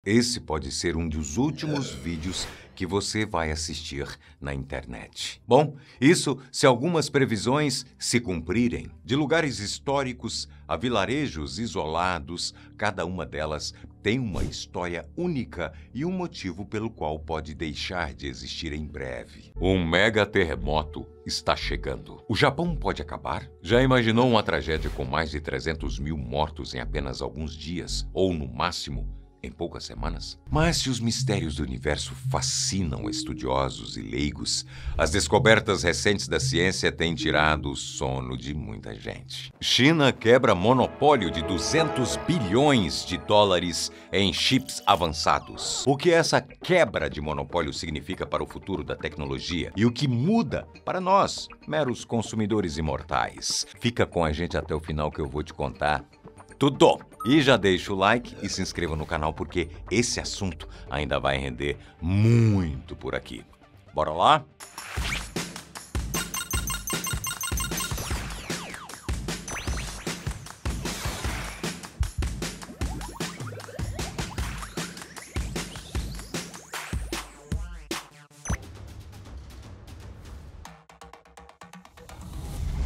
esse pode ser um dos últimos vídeos que você vai assistir na internet. Bom, isso se algumas previsões se cumprirem. De lugares históricos a vilarejos isolados, cada uma delas tem uma história única e um motivo pelo qual pode deixar de existir em breve. Um mega terremoto está chegando. O Japão pode acabar? Já imaginou uma tragédia com mais de 300 mil mortos em apenas alguns dias? Ou, no máximo, em poucas semanas? Mas se os mistérios do universo fascinam estudiosos e leigos, as descobertas recentes da ciência têm tirado o sono de muita gente. China quebra monopólio de 200 bilhões de dólares em chips avançados. O que essa quebra de monopólio significa para o futuro da tecnologia e o que muda para nós, meros consumidores imortais? Fica com a gente até o final que eu vou te contar tudo! E já deixa o like e se inscreva no canal porque esse assunto ainda vai render muito por aqui. Bora lá?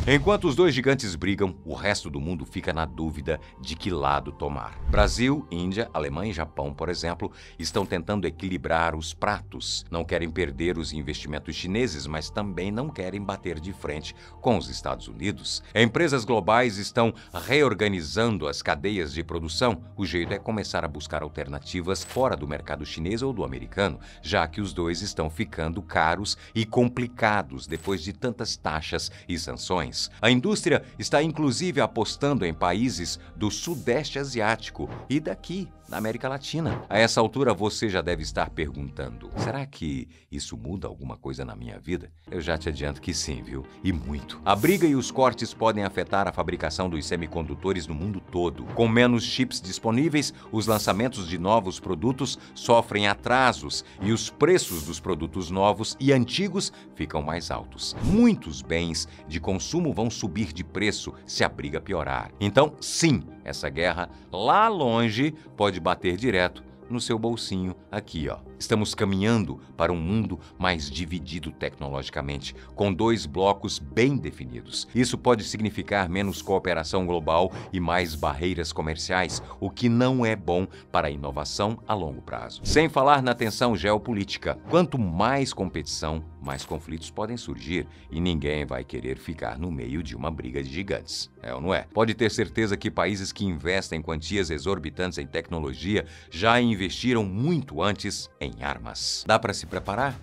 Enquanto os dois gigantes brigam, o resto do mundo fica na dúvida de que lado tomar. Brasil, Índia, Alemanha e Japão, por exemplo, estão tentando equilibrar os pratos. Não querem perder os investimentos chineses, mas também não querem bater de frente com os Estados Unidos. Empresas globais estão reorganizando as cadeias de produção. O jeito é começar a buscar alternativas fora do mercado chinês ou do americano, já que os dois estão ficando caros e complicados depois de tantas taxas e sanções. A indústria está inclusive apostando em países do Sudeste Asiático e daqui, na América Latina. A essa altura você já deve estar perguntando, será que isso muda alguma coisa na minha vida? Eu já te adianto que sim, viu? E muito. A briga e os cortes podem afetar a fabricação dos semicondutores no mundo todo. Com menos chips disponíveis, os lançamentos de novos produtos sofrem atrasos e os preços dos produtos novos e antigos ficam mais altos. Muitos bens de consumo vão subir de preço se a briga piorar. Então, sim, essa guerra lá longe pode bater direto no seu bolsinho aqui, ó. Estamos caminhando para um mundo mais dividido tecnologicamente, com dois blocos bem definidos. Isso pode significar menos cooperação global e mais barreiras comerciais, o que não é bom para a inovação a longo prazo. Sem falar na tensão geopolítica. Quanto mais competição, mais conflitos podem surgir e ninguém vai querer ficar no meio de uma briga de gigantes. É ou não é? Pode ter certeza que países que investem quantias exorbitantes em tecnologia já investiram muito antes em armas. Dá para se preparar?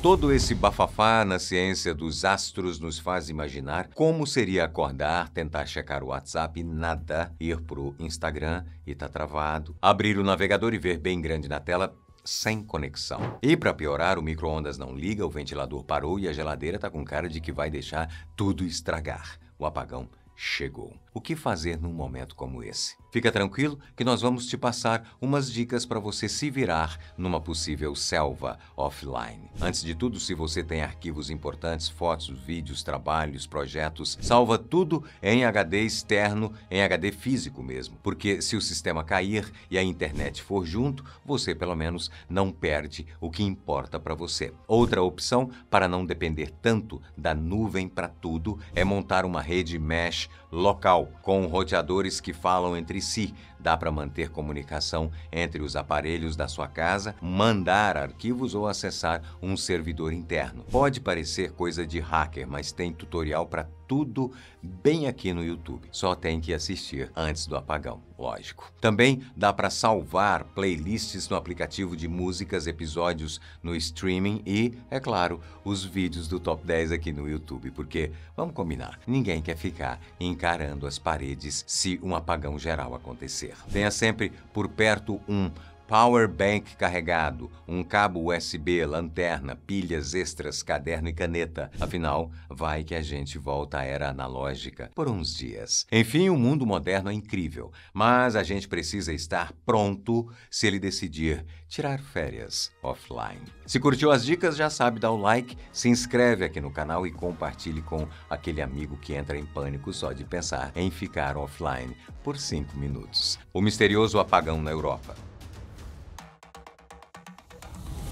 Todo esse bafafá na ciência dos astros nos faz imaginar como seria acordar, tentar checar o WhatsApp e nada, ir pro Instagram e tá travado, abrir o navegador e ver bem grande na tela sem conexão. E para piorar, o micro-ondas não liga, o ventilador parou e a geladeira tá com cara de que vai deixar tudo estragar. O apagão chegou. O que fazer num momento como esse? Fica tranquilo que nós vamos te passar umas dicas para você se virar numa possível selva offline. Antes de tudo, se você tem arquivos importantes, fotos, vídeos, trabalhos, projetos, salva tudo em HD externo, em HD físico mesmo, porque se o sistema cair e a internet for junto, você pelo menos não perde o que importa para você. Outra opção para não depender tanto da nuvem para tudo é montar uma rede mesh local, com roteadores que falam entre si. Dá para manter comunicação entre os aparelhos da sua casa, mandar arquivos ou acessar um servidor interno. Pode parecer coisa de hacker, mas tem tutorial para tudo bem aqui no YouTube. Só tem que assistir antes do apagão, lógico. Também dá para salvar playlists no aplicativo de músicas, episódios no streaming e, é claro, os vídeos do Top 10 aqui no YouTube, porque, vamos combinar, ninguém quer ficar encarando as paredes se um apagão geral acontecer. Tenha sempre por perto um power bank carregado, um cabo USB, lanterna, pilhas extras, caderno e caneta. Afinal, vai que a gente volta à era analógica por uns dias. Enfim, o mundo moderno é incrível, mas a gente precisa estar pronto se ele decidir tirar férias offline. Se curtiu as dicas, já sabe, dá o like, se inscreve aqui no canal e compartilhe com aquele amigo que entra em pânico só de pensar em ficar offline por 5 minutos. O misterioso apagão na Europa.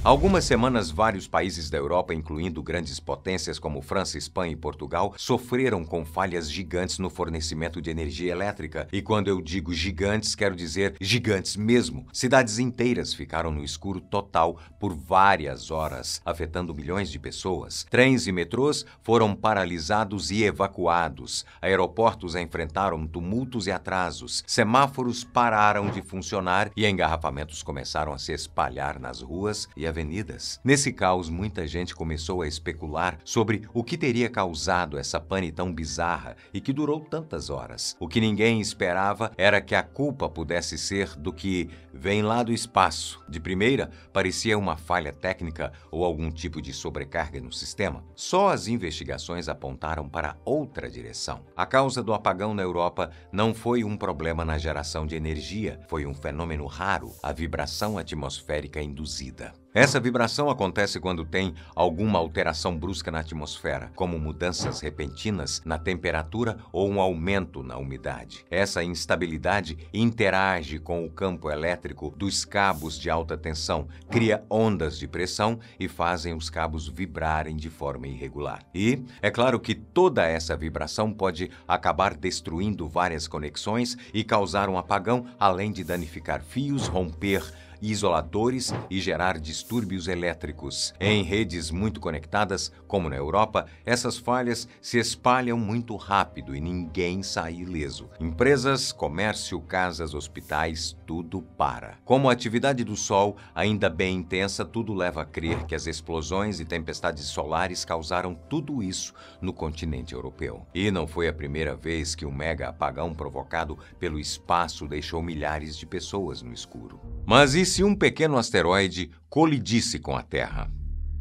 Há algumas semanas, vários países da Europa, incluindo grandes potências como França, Espanha e Portugal, sofreram com falhas gigantes no fornecimento de energia elétrica. E quando eu digo gigantes, quero dizer gigantes mesmo. Cidades inteiras ficaram no escuro total por várias horas, afetando milhões de pessoas. Trens e metrôs foram paralisados e evacuados. Aeroportos enfrentaram tumultos e atrasos. Semáforos pararam de funcionar e engarrafamentos começaram a se espalhar nas ruas e avenidas. Nesse caos, muita gente começou a especular sobre o que teria causado essa pane tão bizarra e que durou tantas horas. O que ninguém esperava era que a culpa pudesse ser do que vem lá do espaço. De primeira, parecia uma falha técnica ou algum tipo de sobrecarga no sistema. Só as investigações apontaram para outra direção. A causa do apagão na Europa não foi um problema na geração de energia, foi um fenômeno raro, a vibração atmosférica induzida. Essa vibração acontece quando tem alguma alteração brusca na atmosfera, como mudanças repentinas na temperatura ou um aumento na umidade. Essa instabilidade interage com o campo elétrico dos cabos de alta tensão, cria ondas de pressão e fazem os cabos vibrarem de forma irregular. E é claro que toda essa vibração pode acabar destruindo várias conexões e causar um apagão, além de danificar fios, romper isoladores e gerar distúrbios elétricos. Em redes muito conectadas, como na Europa, essas falhas se espalham muito rápido e ninguém sai ileso. Empresas, comércio, casas, hospitais, tudo para. Como a atividade do Sol ainda bem intensa, tudo leva a crer que as explosões e tempestades solares causaram tudo isso no continente europeu. E não foi a primeira vez que um mega apagão provocado pelo espaço deixou milhares de pessoas no escuro. Mas e se um pequeno asteroide colidisse com a Terra?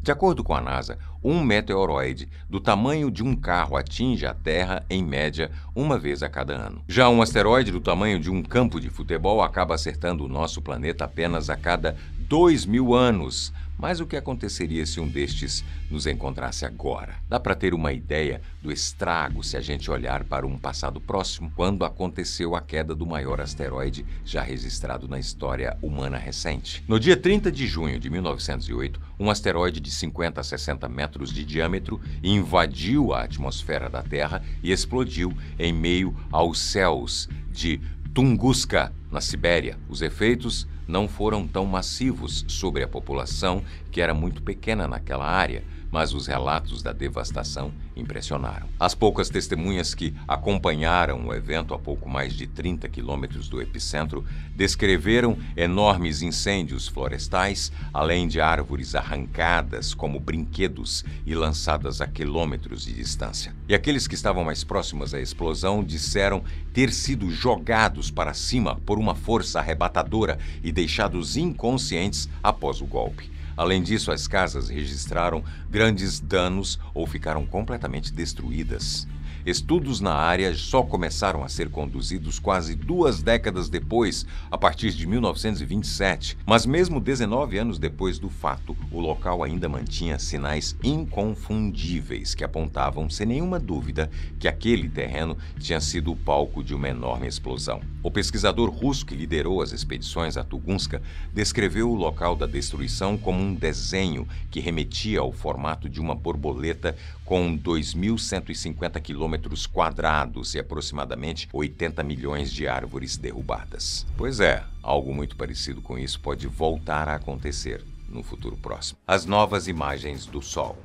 De acordo com a NASA, um meteoroide do tamanho de um carro atinge a Terra, em média, uma vez a cada ano. Já um asteroide do tamanho de um campo de futebol acaba acertando o nosso planeta apenas a cada 2.000 anos. Mas o que aconteceria se um destes nos encontrasse agora? Dá para ter uma ideia do estrago se a gente olhar para um passado próximo, quando aconteceu a queda do maior asteroide já registrado na história humana recente. No dia 30 de junho de 1908, um asteroide de 50 a 60 metros de diâmetro invadiu a atmosfera da Terra e explodiu em meio aos céus de Tunguska, na Sibéria. Os efeitos não foram tão massivos sobre a população, que era muito pequena naquela área, mas os relatos da devastação impressionaram. As poucas testemunhas que acompanharam o evento a pouco mais de 30 quilômetros do epicentro descreveram enormes incêndios florestais, além de árvores arrancadas como brinquedos e lançadas a quilômetros de distância. E aqueles que estavam mais próximos à explosão disseram ter sido jogados para cima por uma força arrebatadora e deixados inconscientes após o golpe. Além disso, as casas registraram grandes danos ou ficaram completamente destruídas. Estudos na área só começaram a ser conduzidos quase 2 décadas depois, a partir de 1927. Mas mesmo 19 anos depois do fato, o local ainda mantinha sinais inconfundíveis que apontavam, sem nenhuma dúvida, que aquele terreno tinha sido o palco de uma enorme explosão. O pesquisador russo que liderou as expedições a Tunguska descreveu o local da destruição como um desenho que remetia ao formato de uma borboleta com 2.150 quilômetros quadrados e aproximadamente 80 milhões de árvores derrubadas. Pois é, algo muito parecido com isso pode voltar a acontecer no futuro próximo. As novas imagens do Sol.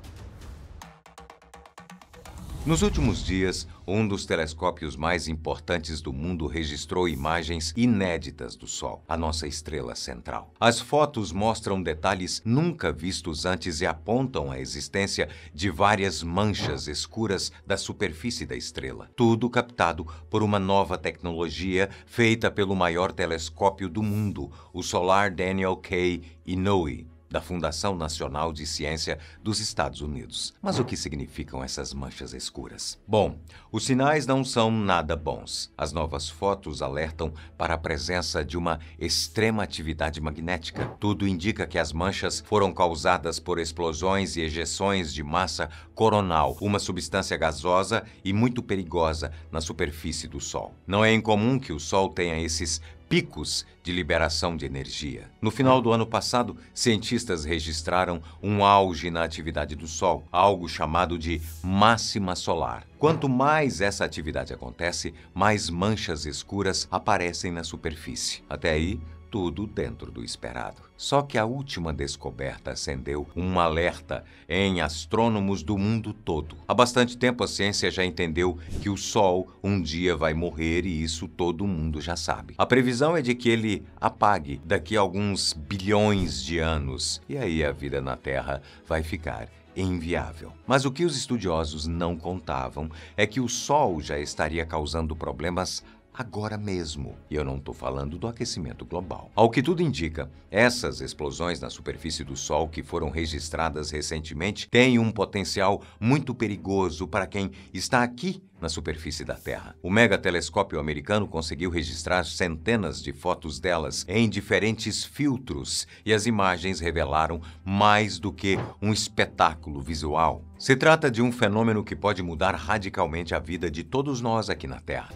Nos últimos dias, um dos telescópios mais importantes do mundo registrou imagens inéditas do Sol, a nossa estrela central. As fotos mostram detalhes nunca vistos antes e apontam a existência de várias manchas escuras da superfície da estrela. Tudo captado por uma nova tecnologia feita pelo maior telescópio do mundo, o Solar Daniel K. Inouye, da Fundação Nacional de Ciência dos Estados Unidos. Mas o que significam essas manchas escuras? Bom, os sinais não são nada bons. As novas fotos alertam para a presença de uma extrema atividade magnética. Tudo indica que as manchas foram causadas por explosões e ejeções de massa coronal, uma substância gasosa e muito perigosa na superfície do Sol. Não é incomum que o Sol tenha esses picos de liberação de energia. No final do ano passado, cientistas registraram um auge na atividade do Sol, algo chamado de máxima solar. Quanto mais essa atividade acontece, mais manchas escuras aparecem na superfície. Até aí, tudo dentro do esperado. Só que a última descoberta acendeu um alerta em astrônomos do mundo todo. Há bastante tempo a ciência já entendeu que o Sol um dia vai morrer e isso todo mundo já sabe. A previsão é de que ele apague daqui a alguns bilhões de anos e aí a vida na Terra vai ficar inviável. Mas o que os estudiosos não contavam é que o Sol já estaria causando problemas agora mesmo. E eu não estou falando do aquecimento global. Ao que tudo indica, essas explosões na superfície do Sol que foram registradas recentemente têm um potencial muito perigoso para quem está aqui na superfície da Terra. O megatelescópio americano conseguiu registrar centenas de fotos delas em diferentes filtros e as imagens revelaram mais do que um espetáculo visual. Se trata de um fenômeno que pode mudar radicalmente a vida de todos nós aqui na Terra.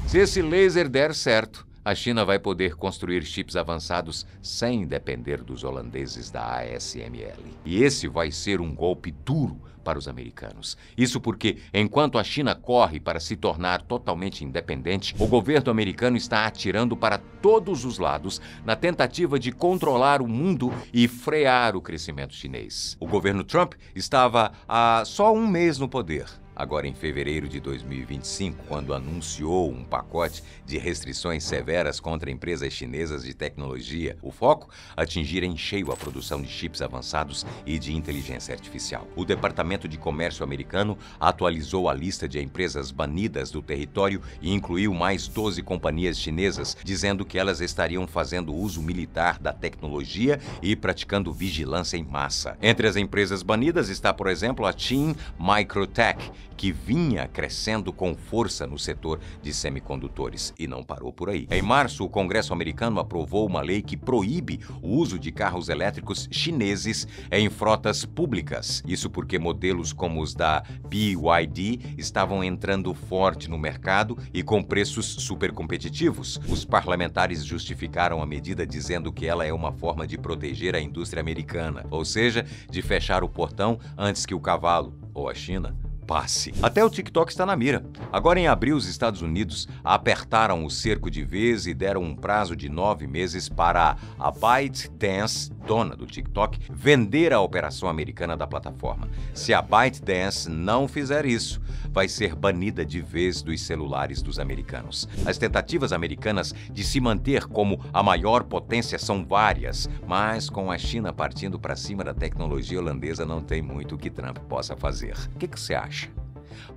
Se esse laser der certo, a China vai poder construir chips avançados sem depender dos holandeses da ASML. E esse vai ser um golpe duro para os americanos. Isso porque, enquanto a China corre para se tornar totalmente independente, o governo americano está atirando para todos os lados na tentativa de controlar o mundo e frear o crescimento chinês. O governo Trump estava há só um mês no poder. Agora, em fevereiro de 2025, quando anunciou um pacote de restrições severas contra empresas chinesas de tecnologia, o foco? Atingir em cheio a produção de chips avançados e de inteligência artificial. O Departamento de Comércio americano atualizou a lista de empresas banidas do território e incluiu mais 12 companhias chinesas, dizendo que elas estariam fazendo uso militar da tecnologia e praticando vigilância em massa. Entre as empresas banidas está, por exemplo, a Team Microtech, que vinha crescendo com força no setor de semicondutores e não parou por aí. Em março, o Congresso americano aprovou uma lei que proíbe o uso de carros elétricos chineses em frotas públicas. Isso porque modelos como os da BYD estavam entrando forte no mercado e com preços super competitivos. Os parlamentares justificaram a medida dizendo que ela é uma forma de proteger a indústria americana, ou seja, de fechar o portão antes que o cavalo, ou a China, passe. Até o TikTok está na mira. Agora, em abril, os Estados Unidos apertaram o cerco de vez e deram um prazo de 9 meses para a ByteDance, dona do TikTok, vender a operação americana da plataforma. Se a ByteDance não fizer isso, vai ser banida de vez dos celulares dos americanos. As tentativas americanas de se manter como a maior potência são várias, mas com a China partindo para cima da tecnologia holandesa, não tem muito que Trump possa fazer. O que você acha?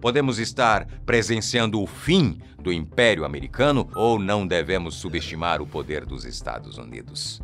Podemos estar presenciando o fim do Império Americano ou não devemos subestimar o poder dos Estados Unidos?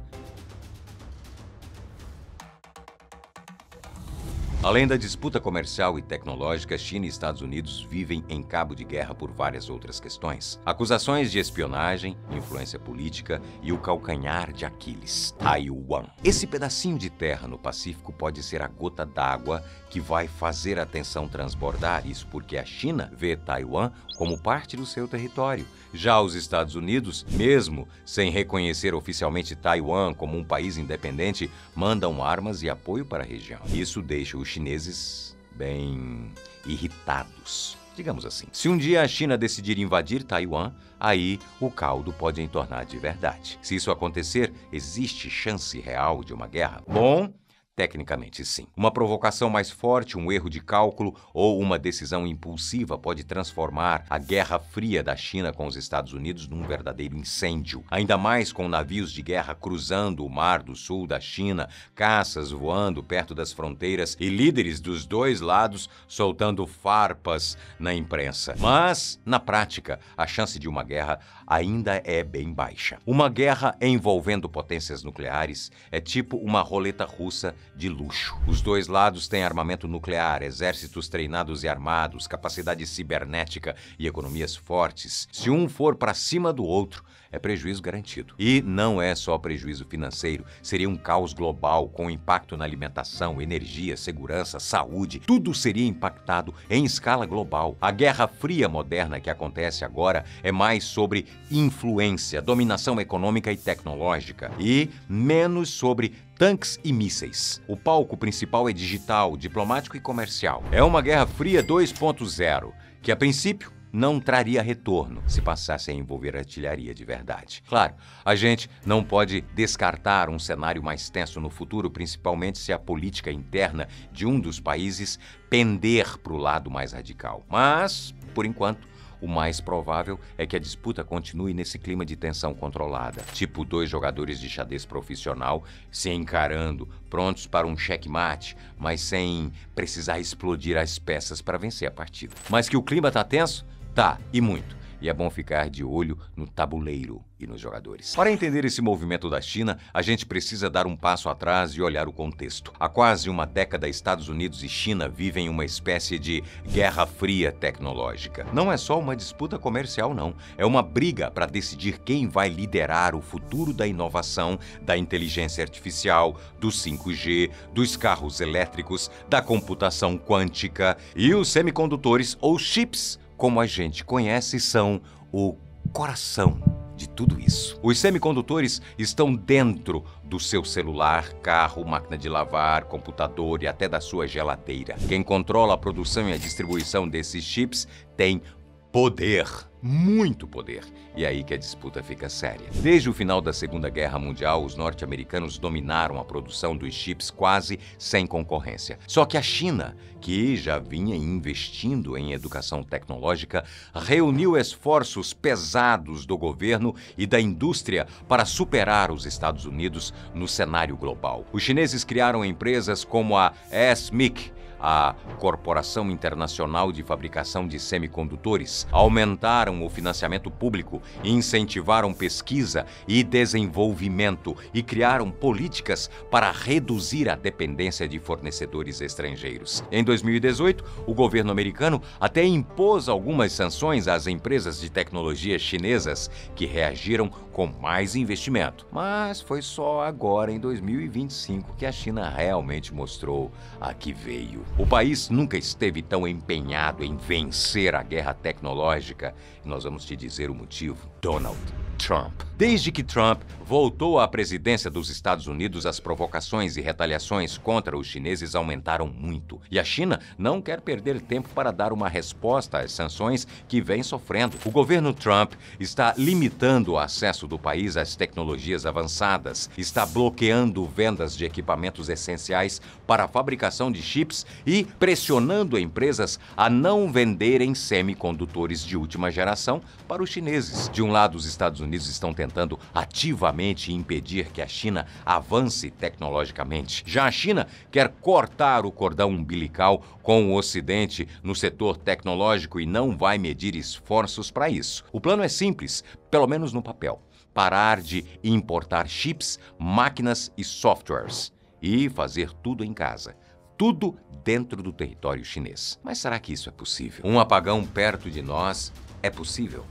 Além da disputa comercial e tecnológica, China e Estados Unidos vivem em cabo de guerra por várias outras questões. Acusações de espionagem, influência política e o calcanhar de Aquiles, Taiwan. Esse pedacinho de terra no Pacífico pode ser a gota d'água que vai fazer a tensão transbordar. Isso porque a China vê Taiwan como parte do seu território. Já os Estados Unidos, mesmo sem reconhecer oficialmente Taiwan como um país independente, mandam armas e apoio para a região. Isso deixa os chineses bem irritados, digamos assim. Se um dia a China decidir invadir Taiwan, aí o caldo pode entornar de verdade. Se isso acontecer, existe chance real de uma guerra? Bom, Tecnicamente, sim. Uma provocação mais forte, um erro de cálculo ou uma decisão impulsiva pode transformar a Guerra Fria da China com os Estados Unidos num verdadeiro incêndio. Ainda mais com navios de guerra cruzando o Mar do Sul da China, caças voando perto das fronteiras e líderes dos dois lados soltando farpas na imprensa. Mas, na prática, a chance de uma guerra ainda é bem baixa. Uma guerra envolvendo potências nucleares é tipo uma roleta russa de luxo. Os dois lados têm armamento nuclear, exércitos treinados e armados, capacidade cibernética e economias fortes. Se um for para cima do outro, é prejuízo garantido. E não é só prejuízo financeiro, seria um caos global com impacto na alimentação, energia, segurança, saúde. Tudo seria impactado em escala global. A Guerra Fria moderna que acontece agora é mais sobre influência, dominação econômica e tecnológica e menos sobre tanques e mísseis. O palco principal é digital, diplomático e comercial. É uma Guerra Fria 2.0, que a princípio não traria retorno se passasse a envolver artilharia de verdade. Claro, a gente não pode descartar um cenário mais tenso no futuro, principalmente se a política interna de um dos países pender para o lado mais radical. Mas, por enquanto, o mais provável é que a disputa continue nesse clima de tensão controlada, tipo dois jogadores de xadrez profissional se encarando, prontos para um checkmate, mas sem precisar explodir as peças para vencer a partida. Mas que o clima tá tenso? Tá, e muito. E é bom ficar de olho no tabuleiro e nos jogadores. Para entender esse movimento da China, a gente precisa dar um passo atrás e olhar o contexto. Há quase uma década, Estados Unidos e China vivem uma espécie de guerra fria tecnológica. Não é só uma disputa comercial, não. É uma briga para decidir quem vai liderar o futuro da inovação, da inteligência artificial, do 5G, dos carros elétricos, da computação quântica e os semicondutores ou chips, como a gente conhece, são o coração de tudo isso. Os semicondutores estão dentro do seu celular, carro, máquina de lavar, computador e até da sua geladeira. Quem controla a produção e a distribuição desses chips tem poder, muito poder. E aí que a disputa fica séria. Desde o final da Segunda Guerra Mundial, os norte-americanos dominaram a produção dos chips quase sem concorrência. Só que a China, que já vinha investindo em educação tecnológica, reuniu esforços pesados do governo e da indústria para superar os Estados Unidos no cenário global. Os chineses criaram empresas como a SMIC, a Corporação Internacional de Fabricação de Semicondutores, aumentaram o financiamento público, incentivaram pesquisa e desenvolvimento e criaram políticas para reduzir a dependência de fornecedores estrangeiros. Em 2018, o governo americano até impôs algumas sanções às empresas de tecnologia chinesas que reagiram com mais investimento. Mas foi só agora, em 2025, que a China realmente mostrou a que veio. O país nunca esteve tão empenhado em vencer a guerra tecnológica. E nós vamos te dizer o motivo. Donald Trump. Desde que Trump voltou à presidência dos Estados Unidos, as provocações e retaliações contra os chineses aumentaram muito. E a China não quer perder tempo para dar uma resposta às sanções que vem sofrendo. O governo Trump está limitando o acesso do país às tecnologias avançadas, está bloqueando vendas de equipamentos essenciais para a fabricação de chips e pressionando empresas a não venderem semicondutores de última geração para os chineses. De um lado, os Estados Unidos estão tentando ativamente impedir que a China avance tecnologicamente. Já a China quer cortar o cordão umbilical com o Ocidente no setor tecnológico e não vai medir esforços para isso. O plano é simples, pelo menos no papel: parar de importar chips, máquinas e softwares e fazer tudo em casa. Tudo dentro do território chinês. Mas será que isso é possível? Um apagão perto de nós é possível?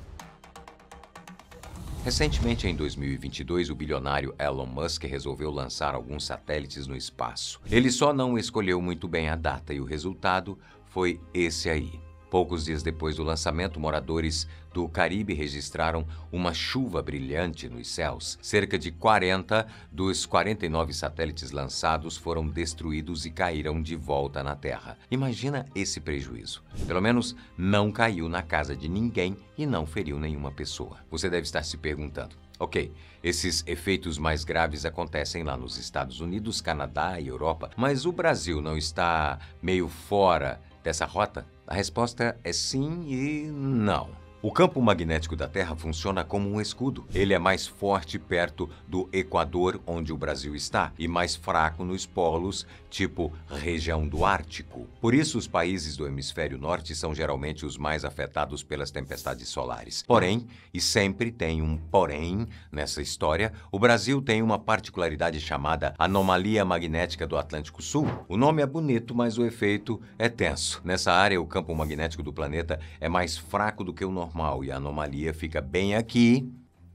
Recentemente, em 2022, o bilionário Elon Musk resolveu lançar alguns satélites no espaço. Ele só não escolheu muito bem a data e o resultado foi esse aí. Poucos dias depois do lançamento, moradores do Caribe registraram uma chuva brilhante nos céus. Cerca de 40 dos 49 satélites lançados foram destruídos e caíram de volta na Terra. Imagina esse prejuízo. Pelo menos não caiu na casa de ninguém e não feriu nenhuma pessoa. Você deve estar se perguntando: Ok, esses efeitos mais graves acontecem lá nos Estados Unidos, Canadá e Europa, mas o Brasil não está meio fora dessa rota? A resposta é sim e não. O campo magnético da Terra funciona como um escudo. Ele é mais forte perto do Equador, onde o Brasil está, e mais fraco nos polos, tipo região do Ártico. Por isso, os países do hemisfério norte são geralmente os mais afetados pelas tempestades solares. Porém, e sempre tem um porém nessa história, o Brasil tem uma particularidade chamada anomalia magnética do Atlântico Sul. O nome é bonito, mas o efeito é tenso. Nessa área, o campo magnético do planeta é mais fraco do que o normal e a anomalia fica bem aqui,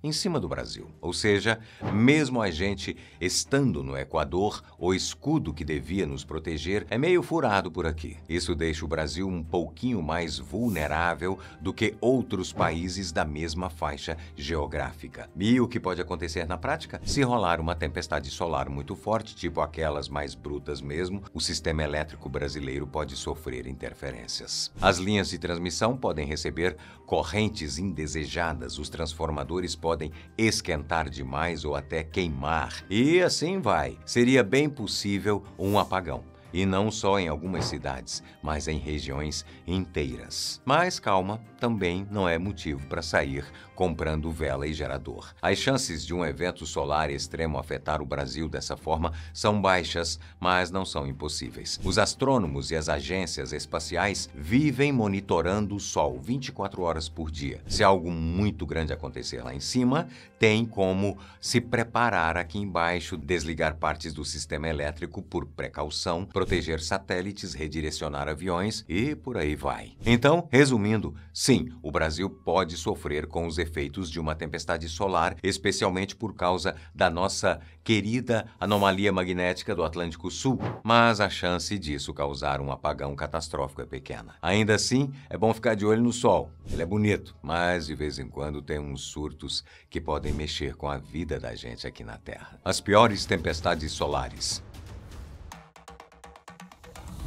em cima do Brasil. Ou seja, mesmo a gente estando no Equador, o escudo que devia nos proteger é meio furado por aqui. Isso deixa o Brasil um pouquinho mais vulnerável do que outros países da mesma faixa geográfica. E o que pode acontecer na prática? Se rolar uma tempestade solar muito forte, tipo aquelas mais brutas mesmo, o sistema elétrico brasileiro pode sofrer interferências. As linhas de transmissão podem receber correntes indesejadas, os transformadores podem esquentar demais ou até queimar. E assim vai. Seria bem possível um apagão. E não só em algumas cidades, mas em regiões inteiras. Mas calma, também não é motivo para sair comprando vela e gerador. As chances de um evento solar extremo afetar o Brasil dessa forma são baixas, mas não são impossíveis. Os astrônomos e as agências espaciais vivem monitorando o Sol 24 horas por dia. Se algo muito grande acontecer lá em cima, tem como se preparar aqui embaixo, desligar partes do sistema elétrico por precaução, proteger satélites, redirecionar aviões e por aí vai. Então, resumindo, sim, o Brasil pode sofrer com os efeitos de uma tempestade solar, especialmente por causa da nossa querida anomalia magnética do Atlântico Sul, mas a chance disso causar um apagão catastrófico é pequena. Ainda assim, é bom ficar de olho no Sol. Ele é bonito, mas de vez em quando tem uns surtos que podem mexer com a vida da gente aqui na Terra. As piores tempestades solares.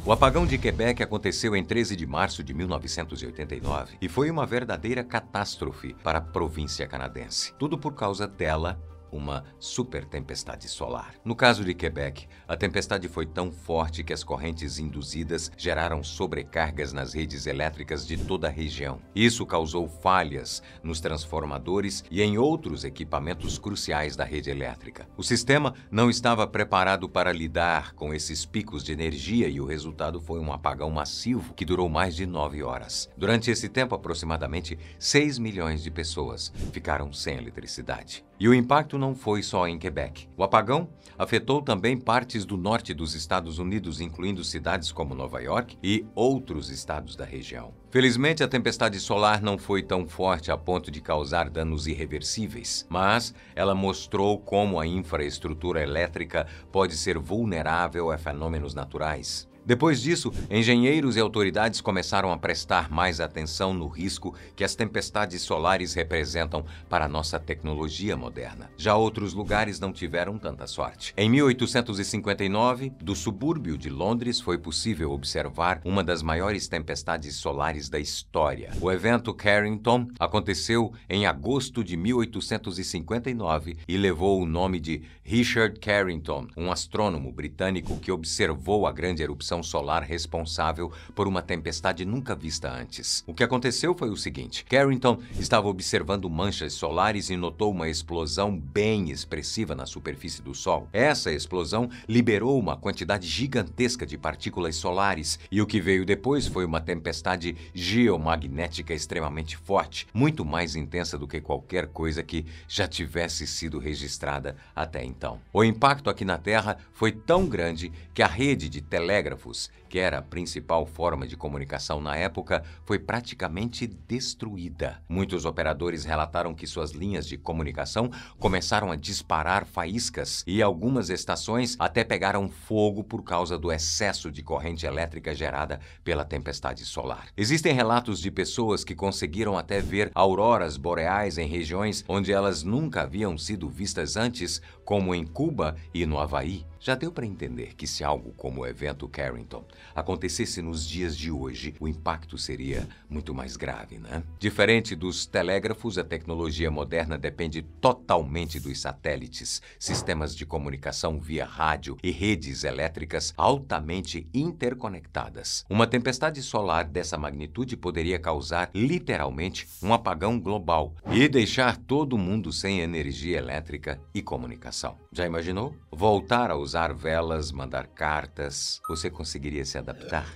O apagão de Quebec aconteceu em 13 de março de 1989 e foi uma verdadeira catástrofe para a província canadense. Tudo por causa dela, uma super tempestade solar. No caso de Quebec, a tempestade foi tão forte que as correntes induzidas geraram sobrecargas nas redes elétricas de toda a região. Isso causou falhas nos transformadores e em outros equipamentos cruciais da rede elétrica. O sistema não estava preparado para lidar com esses picos de energia e o resultado foi um apagão massivo que durou mais de 9 horas. Durante esse tempo, aproximadamente 6 milhões de pessoas ficaram sem eletricidade. E o impacto não foi só em Quebec. O apagão afetou também partes do norte dos Estados Unidos, incluindo cidades como Nova York e outros estados da região. Felizmente, a tempestade solar não foi tão forte a ponto de causar danos irreversíveis, mas ela mostrou como a infraestrutura elétrica pode ser vulnerável a fenômenos naturais. Depois disso, engenheiros e autoridades começaram a prestar mais atenção no risco que as tempestades solares representam para a nossa tecnologia moderna. Já outros lugares não tiveram tanta sorte. Em 1859, do subúrbio de Londres, foi possível observar uma das maiores tempestades solares da história. O evento Carrington aconteceu em agosto de 1859 e levou o nome de Richard Carrington, um astrônomo britânico que observou a grande erupção solar responsável por uma tempestade nunca vista antes. O que aconteceu foi o seguinte: Carrington estava observando manchas solares e notou uma explosão bem expressiva na superfície do Sol. Essa explosão liberou uma quantidade gigantesca de partículas solares e o que veio depois foi uma tempestade geomagnética extremamente forte, muito mais intensa do que qualquer coisa que já tivesse sido registrada até então. O impacto aqui na Terra foi tão grande que a rede de telégrafos, que era a principal forma de comunicação na época, foi praticamente destruída. Muitos operadores relataram que suas linhas de comunicação começaram a disparar faíscas e algumas estações até pegaram fogo por causa do excesso de corrente elétrica gerada pela tempestade solar. Existem relatos de pessoas que conseguiram até ver auroras boreais em regiões onde elas nunca haviam sido vistas antes, como em Cuba e no Havaí. Já deu para entender que se algo como o evento Carrington acontecesse nos dias de hoje, o impacto seria muito mais grave, né? Diferente dos telégrafos, a tecnologia moderna depende totalmente dos satélites, sistemas de comunicação via rádio e redes elétricas altamente interconectadas. Uma tempestade solar dessa magnitude poderia causar literalmente um apagão global e deixar todo mundo sem energia elétrica e comunicação. Já imaginou? Voltar a usar velas, mandar cartas, você conseguiria se adaptar?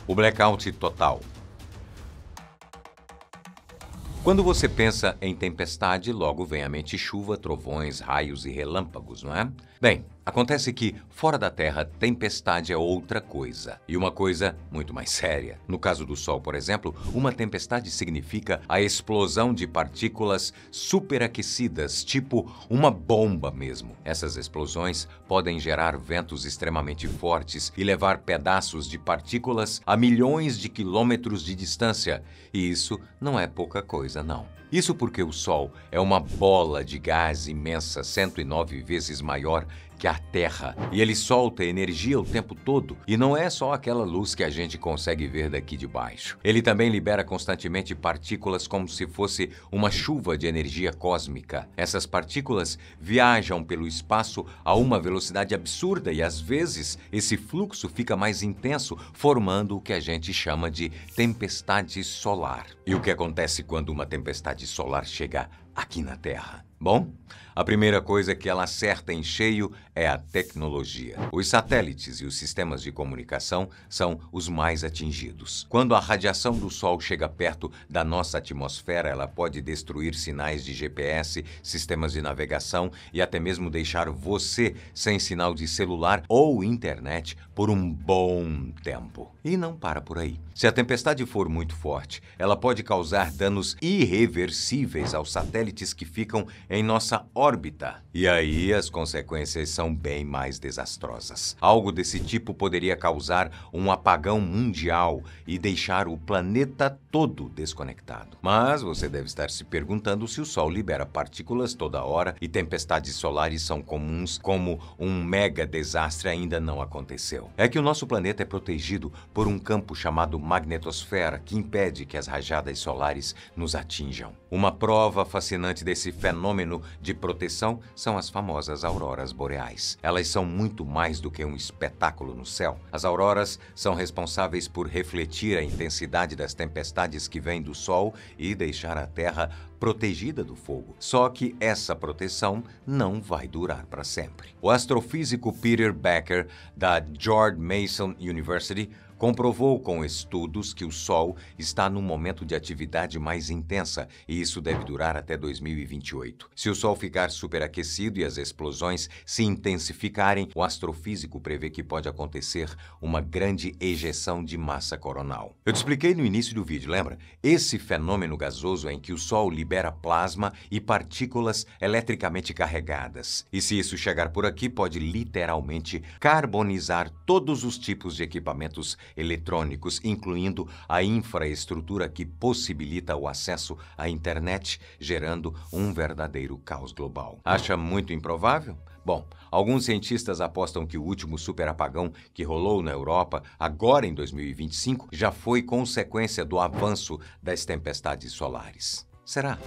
O blackout total. Quando você pensa em tempestade, logo vem à mente chuva, trovões, raios e relâmpagos, não é? Bem, acontece que, fora da Terra, tempestade é outra coisa, e uma coisa muito mais séria. No caso do Sol, por exemplo, uma tempestade significa a explosão de partículas superaquecidas, tipo uma bomba mesmo. Essas explosões podem gerar ventos extremamente fortes e levar pedaços de partículas a milhões de quilômetros de distância, e isso não é pouca coisa, não. Isso porque o Sol é uma bola de gás imensa, 109 vezes maior que a Terra. E ele solta energia o tempo todo. E não é só aquela luz que a gente consegue ver daqui de baixo. Ele também libera constantemente partículas como se fosse uma chuva de energia cósmica. Essas partículas viajam pelo espaço a uma velocidade absurda e, às vezes, esse fluxo fica mais intenso, formando o que a gente chama de tempestade solar. E o que acontece quando uma tempestade solar chega aqui na Terra? Bom, a primeira coisa que ela acerta em cheio é a tecnologia. Os satélites e os sistemas de comunicação são os mais atingidos. Quando a radiação do Sol chega perto da nossa atmosfera, ela pode destruir sinais de GPS, sistemas de navegação e até mesmo deixar você sem sinal de celular ou internet por um bom tempo. E não para por aí. Se a tempestade for muito forte, ela pode causar danos irreversíveis aos satélites que ficam em nossa órbita. E aí as consequências são bem mais desastrosas. Algo desse tipo poderia causar um apagão mundial e deixar o planeta todo desconectado. Mas você deve estar se perguntando se o Sol libera partículas toda hora e tempestades solares são comuns, como um mega desastre ainda não aconteceu. É que o nosso planeta é protegido por um campo chamado magnetosfera que impede que as rajadas solares nos atinjam. Uma prova fascinante desse fenômeno de proteção são as famosas auroras boreais. Elas são muito mais do que um espetáculo no céu. As auroras são responsáveis por refletir a intensidade das tempestades que vêm do Sol e deixar a Terra protegida do fogo. Só que essa proteção não vai durar para sempre. O astrofísico Peter Becker, da George Mason University, comprovou com estudos que o Sol está num momento de atividade mais intensa e isso deve durar até 2028. Se o Sol ficar superaquecido e as explosões se intensificarem, o astrofísico prevê que pode acontecer uma grande ejeção de massa coronal. Eu te expliquei no início do vídeo, lembra? Esse fenômeno gasoso em que o Sol libera plasma e partículas eletricamente carregadas. E se isso chegar por aqui, pode literalmente carbonizar todos os tipos de equipamentos eletrônicos, incluindo a infraestrutura que possibilita o acesso à internet, gerando um verdadeiro caos global. Acha muito improvável? Bom, alguns cientistas apostam que o último superapagão que rolou na Europa, agora em 2025, já foi consequência do avanço das tempestades solares. Será?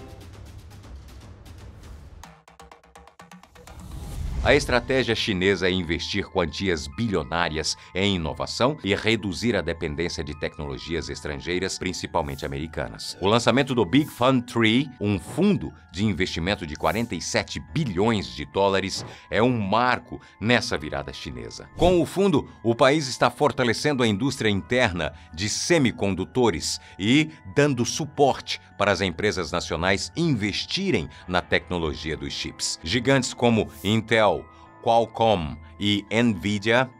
A estratégia chinesa é investir quantias bilionárias em inovação e reduzir a dependência de tecnologias estrangeiras, principalmente americanas. O lançamento do Big Fund Tree, um fundo de investimento de 47 bilhões de dólares, é um marco nessa virada chinesa. Com o fundo, o país está fortalecendo a indústria interna de semicondutores e dando suporte para as empresas nacionais investirem na tecnologia dos chips. Gigantes como Intel, Qualcomm e Nvidia,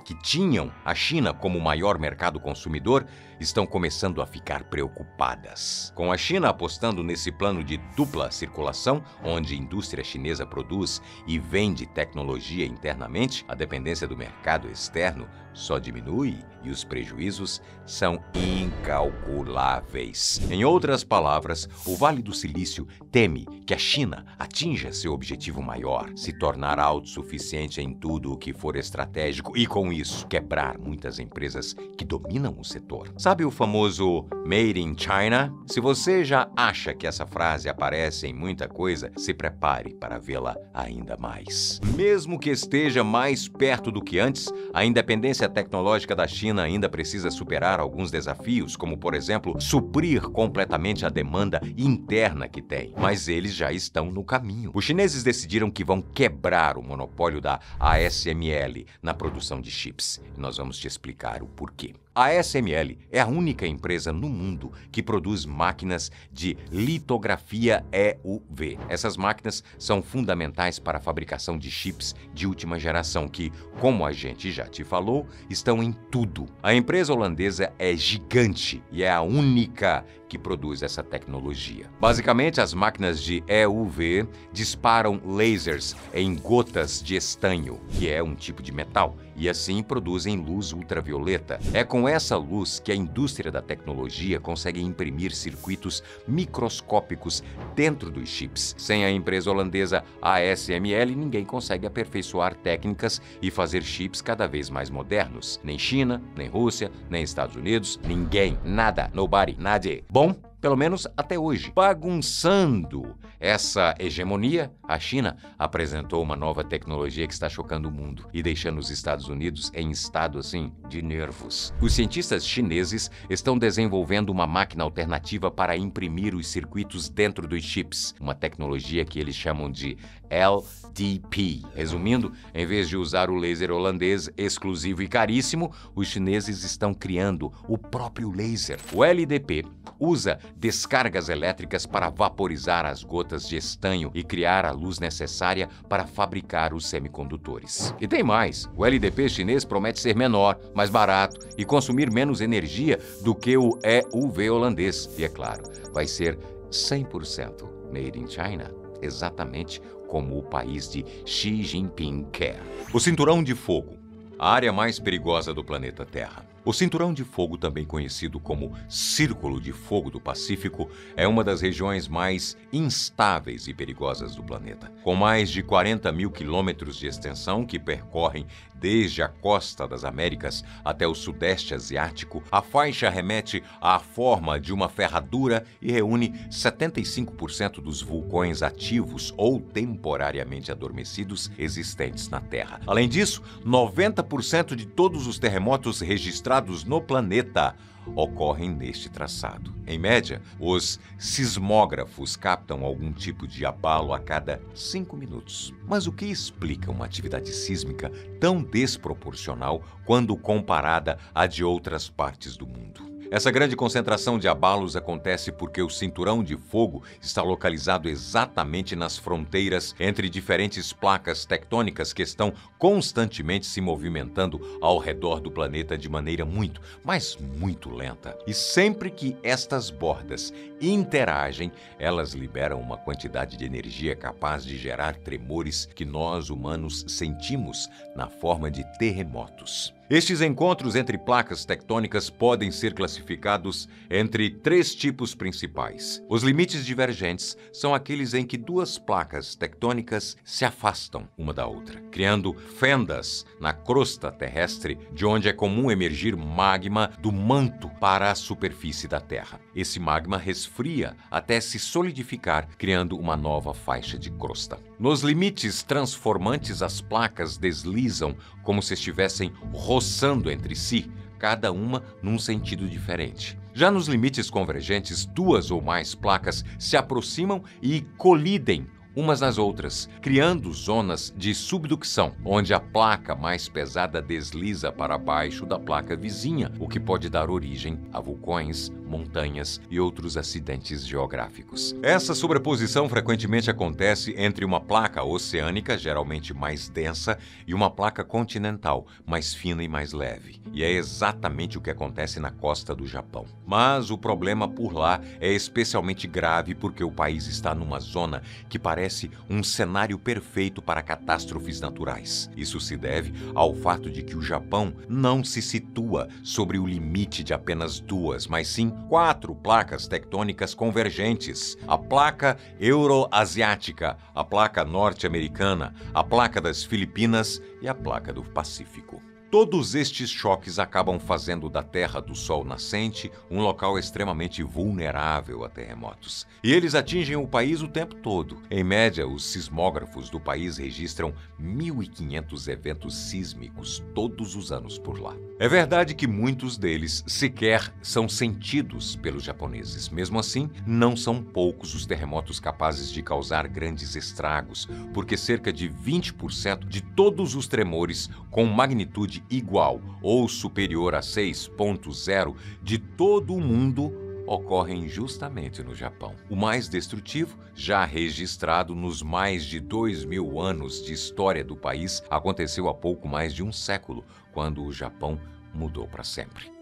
que tinham a China como maior mercado consumidor, estão começando a ficar preocupadas. Com a China apostando nesse plano de dupla circulação, onde a indústria chinesa produz e vende tecnologia internamente, a dependência do mercado externo só diminui e os prejuízos são incalculáveis. Em outras palavras, o Vale do Silício teme que a China atinja seu objetivo maior, se tornar autossuficiente em tudo o que for estratégico e, com isso, quebrar muitas empresas que dominam o setor. Sabe o famoso Made in China? Se você já acha que essa frase aparece em muita coisa, se prepare para vê-la ainda mais. Mesmo que esteja mais perto do que antes, a independência tecnológica da China ainda precisa superar alguns desafios, como, por exemplo, suprir completamente a demanda interna que tem. Mas eles já estão no caminho. Os chineses decidiram que vão quebrar o monopólio da ASML na produção de chips. E nós vamos te explicar o porquê. A ASML é a única empresa no mundo que produz máquinas de litografia EUV. Essas máquinas são fundamentais para a fabricação de chips de última geração que, como a gente já te falou, estão em tudo. A empresa holandesa é gigante e é a única que produz essa tecnologia. Basicamente, as máquinas de EUV disparam lasers em gotas de estanho, que é um tipo de metal, e assim produzem luz ultravioleta. É com essa luz que a indústria da tecnologia consegue imprimir circuitos microscópicos dentro dos chips. Sem a empresa holandesa ASML, ninguém consegue aperfeiçoar técnicas e fazer chips cada vez mais modernos. Nem China, nem Rússia, nem Estados Unidos, ninguém, nada, nobody, nadie. Bom, pelo menos até hoje. Bagunçando essa hegemonia, a China apresentou uma nova tecnologia que está chocando o mundo e deixando os Estados Unidos em estado, assim, de nervos. Os cientistas chineses estão desenvolvendo uma máquina alternativa para imprimir os circuitos dentro dos chips, uma tecnologia que eles chamam de LDP. Resumindo, em vez de usar o laser holandês exclusivo e caríssimo, os chineses estão criando o próprio laser. O LDP usa descargas elétricas para vaporizar as gotas de estanho e criar a luz necessária para fabricar os semicondutores. E tem mais, o LDP chinês promete ser menor, mais barato e consumir menos energia do que o EUV holandês. E é claro, vai ser 100% made in China, exatamente como o país de Xi Jinping quer. O Cinturão de Fogo, a área mais perigosa do planeta Terra. O Cinturão de Fogo, também conhecido como Círculo de Fogo do Pacífico, é uma das regiões mais instáveis e perigosas do planeta. Com mais de 40 mil quilômetros de extensão que percorrem desde a costa das Américas até o Sudeste Asiático, a faixa remete à forma de uma ferradura e reúne 75% dos vulcões ativos ou temporariamente adormecidos existentes na Terra. Além disso, 90% de todos os terremotos registrados no planeta ocorrem neste traçado. Em média, os sismógrafos captam algum tipo de abalo a cada 5 minutos. Mas o que explica uma atividade sísmica tão desproporcional quando comparada à de outras partes do mundo? Essa grande concentração de abalos acontece porque o cinturão de fogo está localizado exatamente nas fronteiras entre diferentes placas tectônicas que estão constantemente se movimentando ao redor do planeta de maneira muito, mas muito lenta. E sempre que estas bordas interagem, elas liberam uma quantidade de energia capaz de gerar tremores que nós humanos sentimos na forma de terremotos. Estes encontros entre placas tectônicas podem ser classificados entre 3 tipos principais. Os limites divergentes são aqueles em que 2 placas tectônicas se afastam uma da outra, criando fendas na crosta terrestre, de onde é comum emergir magma do manto para a superfície da Terra. Esse magma resfria até se solidificar, criando uma nova faixa de crosta. Nos limites transformantes, as placas deslizam como se estivessem roçando entre si, cada uma num sentido diferente. Já nos limites convergentes, 2 ou mais placas se aproximam e colidem umas nas outras, criando zonas de subducção, onde a placa mais pesada desliza para baixo da placa vizinha, o que pode dar origem a vulcões, montanhas e outros acidentes geográficos. Essa sobreposição frequentemente acontece entre uma placa oceânica, geralmente mais densa, e uma placa continental, mais fina e mais leve. E é exatamente o que acontece na costa do Japão. Mas o problema por lá é especialmente grave porque o país está numa zona que parece parece um cenário perfeito para catástrofes naturais. Isso se deve ao fato de que o Japão não se situa sobre o limite de apenas 2, mas sim 4 placas tectônicas convergentes: a placa euroasiática, a placa norte-americana, a placa das Filipinas e a placa do Pacífico. Todos estes choques acabam fazendo da Terra do Sol nascente um local extremamente vulnerável a terremotos. E eles atingem o país o tempo todo. Em média, os sismógrafos do país registram 1.500 eventos sísmicos todos os anos por lá. É verdade que muitos deles sequer são sentidos pelos japoneses. Mesmo assim, não são poucos os terremotos capazes de causar grandes estragos, porque cerca de 20% de todos os tremores com magnitude igual ou superior a 6.0 de todo o mundo ocorrem justamente no Japão. O mais destrutivo, já registrado nos mais de 2.000 anos de história do país, aconteceu há pouco mais de um século, quando o Japão mudou para sempre.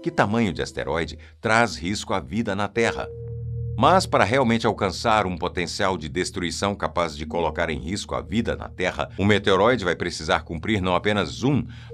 Que tamanho de asteroide traz risco à vida na Terra? Mas, para realmente alcançar um potencial de destruição capaz de colocar em risco a vida na Terra, um meteoroide vai precisar cumprir não apenas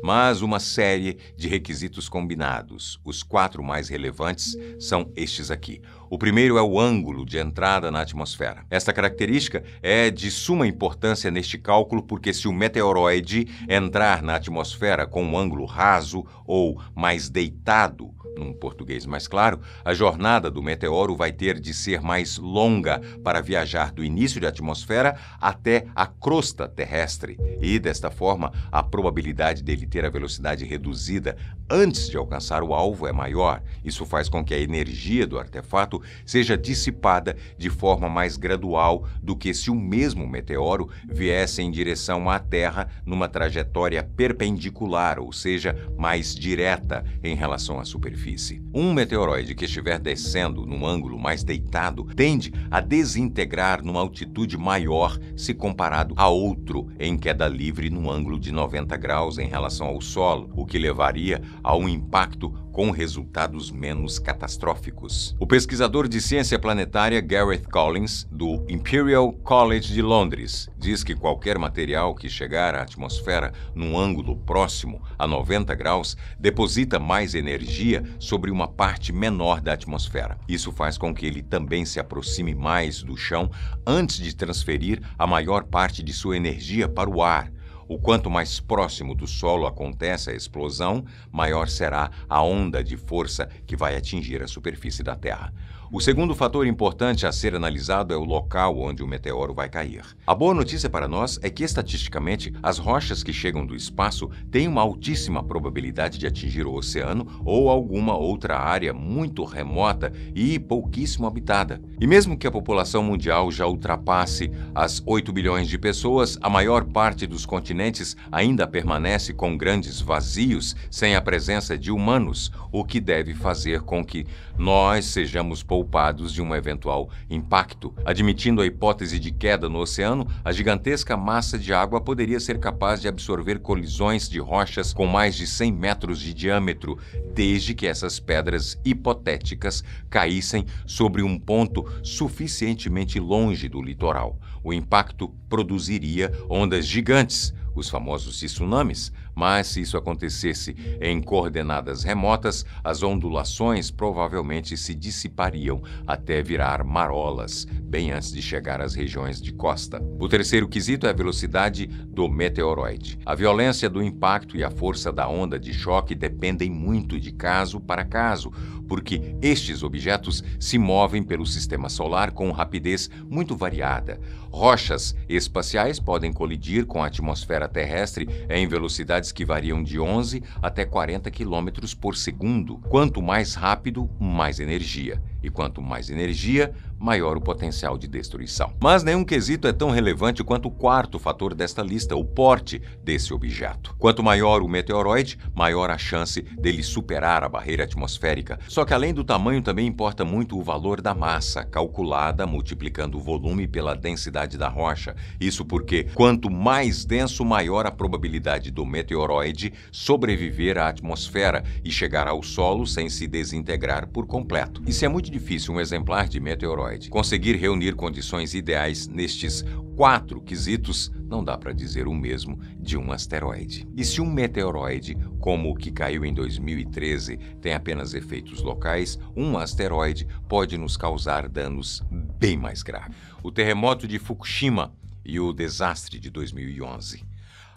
mas uma série de requisitos combinados. Os 4 mais relevantes são estes aqui. O primeiro é o ângulo de entrada na atmosfera. Esta característica é de suma importância neste cálculo porque se o meteoroide entrar na atmosfera com um ângulo raso ou mais deitado, num português mais claro, a jornada do meteoro vai ter de ser mais longa para viajar do início da atmosfera até a crosta terrestre. E, desta forma, a probabilidade dele ter a velocidade reduzida antes de alcançar o alvo é maior. Isso faz com que a energia do artefato seja dissipada de forma mais gradual do que se o mesmo meteoro viesse em direção à Terra numa trajetória perpendicular, ou seja, mais direta em relação à superfície. Um meteoroide que estiver descendo num ângulo mais deitado tende a desintegrar numa altitude maior se comparado a outro em queda livre num ângulo de 90 graus em relação ao solo, o que levaria a um impacto com resultados menos catastróficos. O pesquisador de ciência planetária Gareth Collins, do Imperial College de Londres, diz que qualquer material que chegar à atmosfera num ângulo próximo a 90 graus deposita mais energia sobre uma parte menor da atmosfera. Isso faz com que ele também se aproxime mais do chão antes de transferir a maior parte de sua energia para o ar. O quanto mais próximo do solo acontece a explosão, maior será a onda de força que vai atingir a superfície da Terra. O segundo fator importante a ser analisado é o local onde o meteoro vai cair. A boa notícia para nós é que, estatisticamente, as rochas que chegam do espaço têm uma altíssima probabilidade de atingir o oceano ou alguma outra área muito remota e pouquíssimo habitada. E mesmo que a população mundial já ultrapasse as 8 bilhões de pessoas, a maior parte dos continentes ainda permanece com grandes vazios sem a presença de humanos, o que deve fazer com que nós sejamos poupados de um eventual impacto. Admitindo a hipótese de queda no oceano, a gigantesca massa de água poderia ser capaz de absorver colisões de rochas com mais de 100 metros de diâmetro, desde que essas pedras hipotéticas caíssem sobre um ponto suficientemente longe do litoral. O impacto produziria ondas gigantes, os famosos tsunamis, mas se isso acontecesse em coordenadas remotas, as ondulações provavelmente se dissipariam até virar marolas, bem antes de chegar às regiões de costa. O terceiro quesito é a velocidade do meteoroide. A violência do impacto e a força da onda de choque dependem muito de caso para caso, porque estes objetos se movem pelo sistema solar com rapidez muito variada. Rochas espaciais podem colidir com a atmosfera terrestre em velocidades que variam de 11 até 40 km por segundo. Quanto mais rápido, mais energia. E quanto mais energia, maior o potencial de destruição. Mas nenhum quesito é tão relevante quanto o quarto fator desta lista, o porte desse objeto. Quanto maior o meteoroide, maior a chance dele superar a barreira atmosférica. Só que além do tamanho também importa muito o valor da massa, calculada multiplicando o volume pela densidade da rocha. Isso porque quanto mais denso, maior a probabilidade do meteoroide sobreviver à atmosfera e chegar ao solo sem se desintegrar por completo. E se é muito difícil um exemplar de meteoroide asteroide. Conseguir reunir condições ideais nestes 4 quesitos não dá para dizer o mesmo de um asteroide. E se um meteoroide, como o que caiu em 2013, tem apenas efeitos locais, um asteroide pode nos causar danos bem mais graves. O terremoto de Fukushima e o desastre de 2011.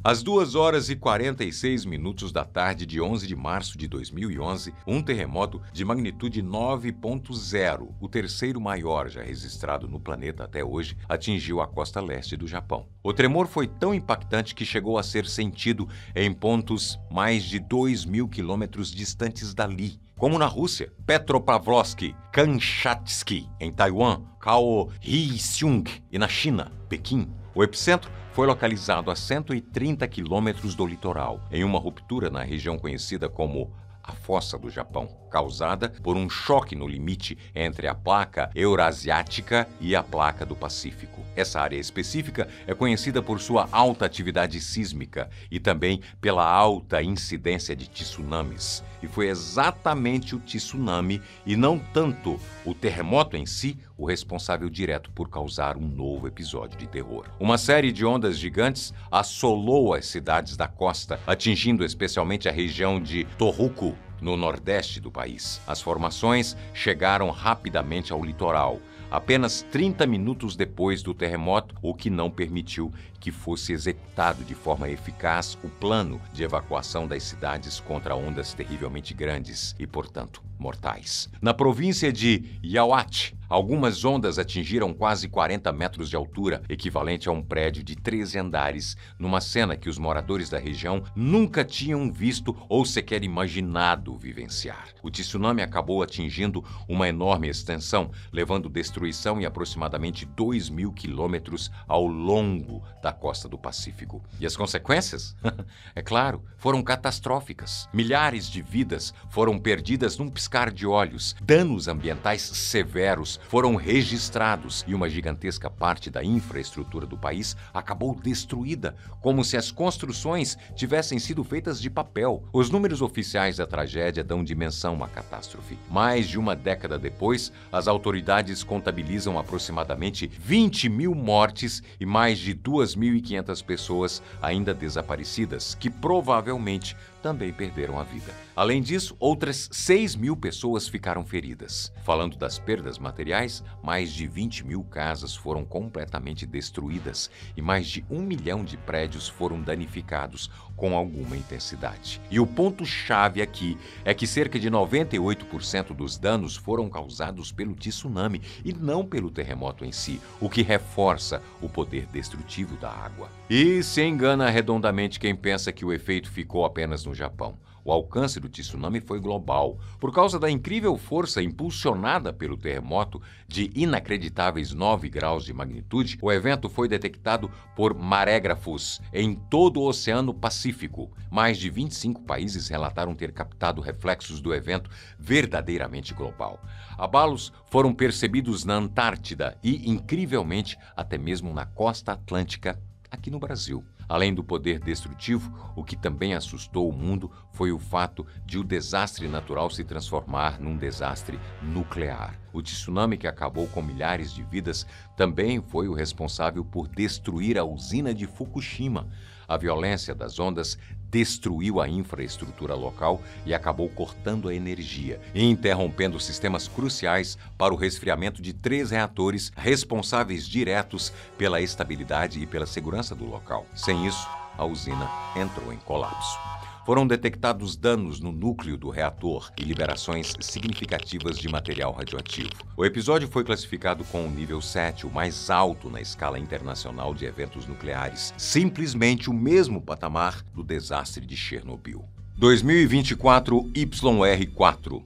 Às 2h46 da tarde de 11 de março de 2011, um terremoto de magnitude 9.0, o terceiro maior já registrado no planeta até hoje, atingiu a costa leste do Japão. O tremor foi tão impactante que chegou a ser sentido em pontos mais de 2.000 quilômetros distantes dali, como na Rússia, Petropavlovsk, Kamchatsky, em Taiwan, Kaohsiung, e na China, Pequim. O epicentro foi localizado a 130 quilômetros do litoral, em uma ruptura na região conhecida como a Fossa do Japão, causada por um choque no limite entre a placa eurasiática e a placa do Pacífico. Essa área específica é conhecida por sua alta atividade sísmica e também pela alta incidência de tsunamis. E foi exatamente o tsunami e não tanto o terremoto em si o responsável direto por causar um novo episódio de terror. Uma série de ondas gigantes assolou as cidades da costa, atingindo especialmente a região de Tohoku, no nordeste do país. As formações chegaram rapidamente ao litoral, apenas 30 minutos depois do terremoto, o que não permitiu que fosse executado de forma eficaz o plano de evacuação das cidades contra ondas terrivelmente grandes e, portanto, mortais. Na província de Iwate, algumas ondas atingiram quase 40 metros de altura, equivalente a um prédio de 13 andares, numa cena que os moradores da região nunca tinham visto ou sequer imaginado vivenciar. O tsunami acabou atingindo uma enorme extensão, levando destruição em aproximadamente 2.000 quilômetros ao longo da costa do Pacífico. E as consequências? É claro, foram catastróficas. Milhares de vidas foram perdidas num piscar de olhos. Danos ambientais severos foram registrados e uma gigantesca parte da infraestrutura do país acabou destruída, como se as construções tivessem sido feitas de papel. Os números oficiais da tragédia dão dimensão à catástrofe. Mais de uma década depois, as autoridades contabilizam aproximadamente 20.000 mortes e mais de 2.500 pessoas ainda desaparecidas, que provavelmente também perderam a vida. Além disso, outras 6.000 pessoas ficaram feridas. Falando das perdas materiais, mais de 20.000 casas foram completamente destruídas e mais de 1 milhão de prédios foram danificados com alguma intensidade. E o ponto-chave aqui é que cerca de 98% dos danos foram causados pelo tsunami e não pelo terremoto em si, o que reforça o poder destrutivo da água. E se engana redondamente quem pensa que o efeito ficou apenas no Japão. O alcance do tsunami foi global. Por causa da incrível força impulsionada pelo terremoto de inacreditáveis 9 graus de magnitude, o evento foi detectado por marégrafos em todo o Oceano Pacífico. Mais de 25 países relataram ter captado reflexos do evento verdadeiramente global. Abalos foram percebidos na Antártida e, incrivelmente, até mesmo na costa atlântica, aqui no Brasil. Além do poder destrutivo, o que também assustou o mundo foi o fato de o desastre natural se transformar num desastre nuclear. O tsunami que acabou com milhares de vidas também foi o responsável por destruir a usina de Fukushima. A violência das ondas destruiu a infraestrutura local e acabou cortando a energia e interrompendo sistemas cruciais para o resfriamento de 3 reatores responsáveis diretos pela estabilidade e pela segurança do local. Sem isso, a usina entrou em colapso. Foram detectados danos no núcleo do reator e liberações significativas de material radioativo. O episódio foi classificado com o nível 7, o mais alto na escala internacional de eventos nucleares, simplesmente o mesmo patamar do desastre de Chernobyl. 2024 YR4.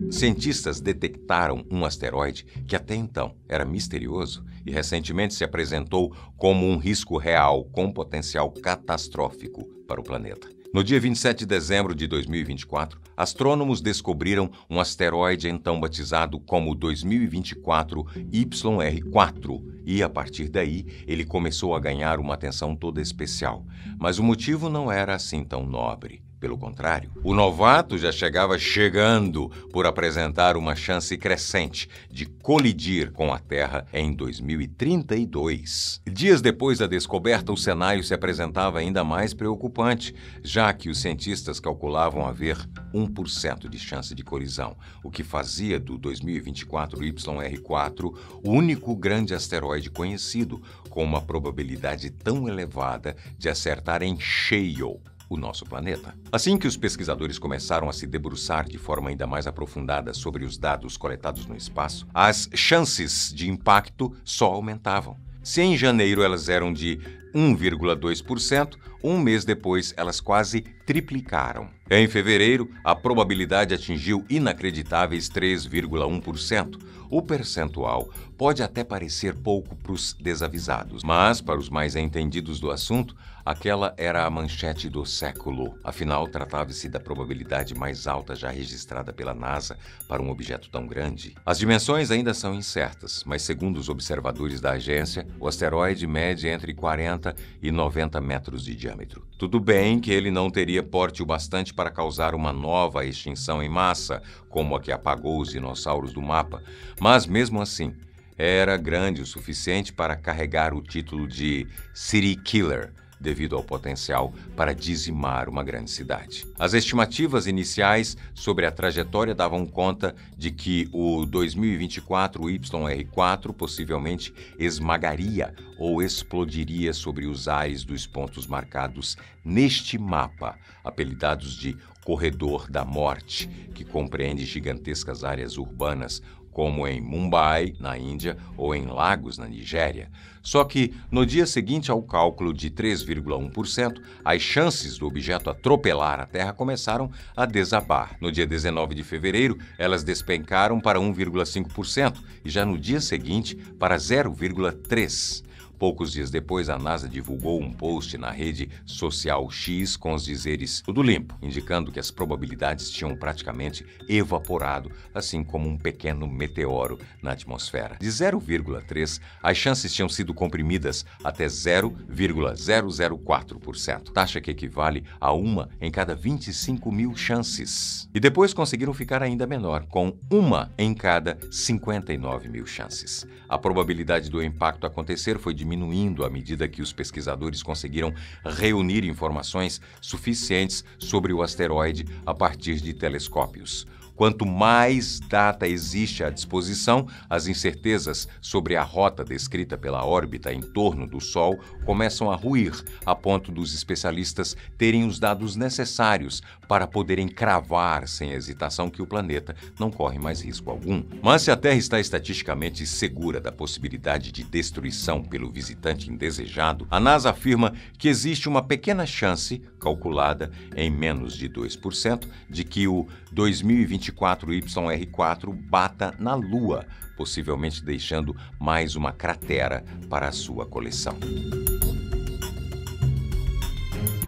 Cientistas detectaram um asteroide que até então era misterioso e recentemente se apresentou como um risco real com potencial catastrófico para o planeta. No dia 27 de dezembro de 2024, astrônomos descobriram um asteroide então batizado como 2024 YR4 e, a partir daí, ele começou a ganhar uma atenção toda especial. Mas o motivo não era assim tão nobre. Pelo contrário, o novato já chegava chegando por apresentar uma chance crescente de colidir com a Terra em 2032. Dias depois da descoberta, o cenário se apresentava ainda mais preocupante, já que os cientistas calculavam haver 1% de chance de colisão, o que fazia do 2024 YR4 o único grande asteroide conhecido com uma probabilidade tão elevada de acertar em cheio o nosso planeta. Assim que os pesquisadores começaram a se debruçar de forma ainda mais aprofundada sobre os dados coletados no espaço, as chances de impacto só aumentavam. Se em janeiro elas eram de 1,2%, um mês depois elas quase triplicaram. Em fevereiro, a probabilidade atingiu inacreditáveis 3,1%. O percentual pode até parecer pouco para os desavisados, mas para os mais entendidos do assunto, aquela era a manchete do século. Afinal, tratava-se da probabilidade mais alta já registrada pela NASA para um objeto tão grande. As dimensões ainda são incertas, mas segundo os observadores da agência, o asteroide mede entre 40 e 90 metros de diâmetro. Tudo bem que ele não teria porte o bastante para causar uma nova extinção em massa, como a que apagou os dinossauros do mapa, mas mesmo assim, era grande o suficiente para carregar o título de City Killer, devido ao potencial para dizimar uma grande cidade. As estimativas iniciais sobre a trajetória davam conta de que o 2024 YR4 possivelmente esmagaria ou explodiria sobre os ares dos pontos marcados neste mapa, apelidados de Corredor da Morte, que compreende gigantescas áreas urbanas, como em Mumbai, na Índia, ou em Lagos, na Nigéria. Só que, no dia seguinte ao cálculo de 3,1%, as chances do objeto atropelar a Terra começaram a desabar. No dia 19 de fevereiro, elas despencaram para 1,5% e já no dia seguinte para 0,3%. Poucos dias depois, a NASA divulgou um post na rede social X com os dizeres tudo limpo, indicando que as probabilidades tinham praticamente evaporado, assim como um pequeno meteoro na atmosfera. De 0,3, as chances tinham sido comprimidas até 0,004%, taxa que equivale a uma em cada 25 mil chances. E depois conseguiram ficar ainda menor, com uma em cada 59 mil chances. A probabilidade do impacto acontecer foi diminuindo à medida que os pesquisadores conseguiram reunir informações suficientes sobre o asteroide a partir de telescópios. Quanto mais data existe à disposição, as incertezas sobre a rota descrita pela órbita em torno do Sol começam a ruir, a ponto dos especialistas terem os dados necessários para poderem cravar sem hesitação que o planeta não corre mais risco algum. Mas se a Terra está estatisticamente segura da possibilidade de destruição pelo visitante indesejado, a NASA afirma que existe uma pequena chance, calculada em menos de 2%, de que o 2024 YR4 bata na Lua, possivelmente deixando mais uma cratera para a sua coleção.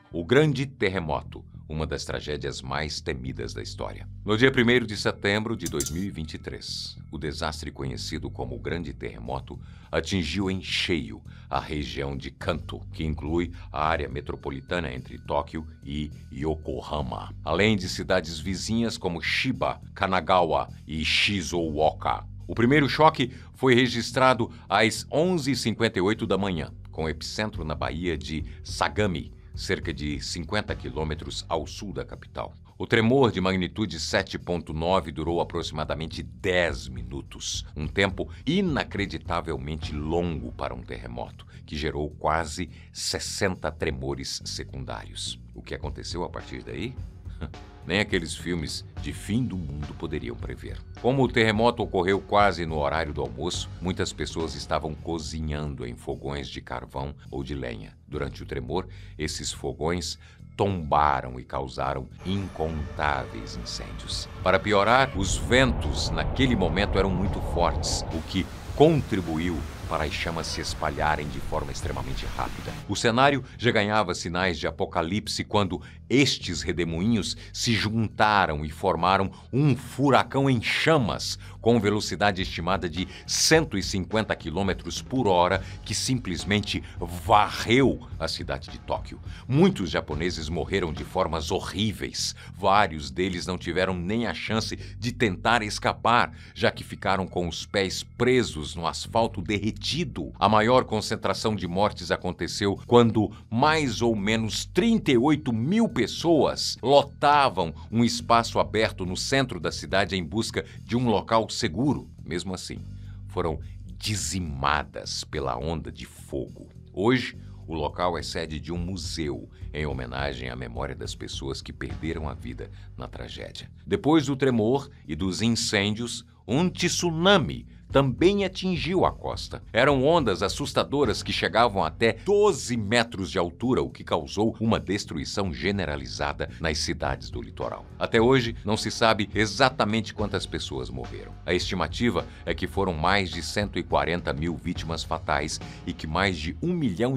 O Grande Terremoto, uma das tragédias mais temidas da história. No dia 1º de setembro de 2023, o desastre conhecido como o Grande Terremoto atingiu em cheio a região de Kanto, que inclui a área metropolitana entre Tóquio e Yokohama, além de cidades vizinhas como Chiba, Kanagawa e Shizuoka. O primeiro choque foi registrado às 11h58 da manhã, com epicentro na Baía de Sagami, cerca de 50 quilômetros ao sul da capital. O tremor de magnitude 7,9 durou aproximadamente 10 minutos, um tempo inacreditavelmente longo para um terremoto, que gerou quase 60 tremores secundários. O que aconteceu a partir daí? Nem aqueles filmes de fim do mundo poderiam prever. Como o terremoto ocorreu quase no horário do almoço, muitas pessoas estavam cozinhando em fogões de carvão ou de lenha. Durante o tremor, esses fogões tombaram e causaram incontáveis incêndios. Para piorar, os ventos naquele momento eram muito fortes, o que contribuiu para as chamas se espalharem de forma extremamente rápida. O cenário já ganhava sinais de apocalipse quando estes redemoinhos se juntaram e formaram um furacão em chamas com velocidade estimada de 150 km por hora que simplesmente varreu a cidade de Tóquio. Muitos japoneses morreram de formas horríveis. Vários deles não tiveram nem a chance de tentar escapar, já que ficaram com os pés presos no asfalto derretido. A maior concentração de mortes aconteceu quando mais ou menos 38 mil pessoas lotavam um espaço aberto no centro da cidade em busca de um local seguro. Mesmo assim, foram dizimadas pela onda de fogo. Hoje, o local é sede de um museu em homenagem à memória das pessoas que perderam a vida na tragédia. Depois do tremor e dos incêndios, um tsunami também atingiu a costa. Eram ondas assustadoras que chegavam até 12 metros de altura, o que causou uma destruição generalizada nas cidades do litoral. Até hoje, não se sabe exatamente quantas pessoas morreram. A estimativa é que foram mais de 140 mil vítimas fatais e que mais de 1,5 milhão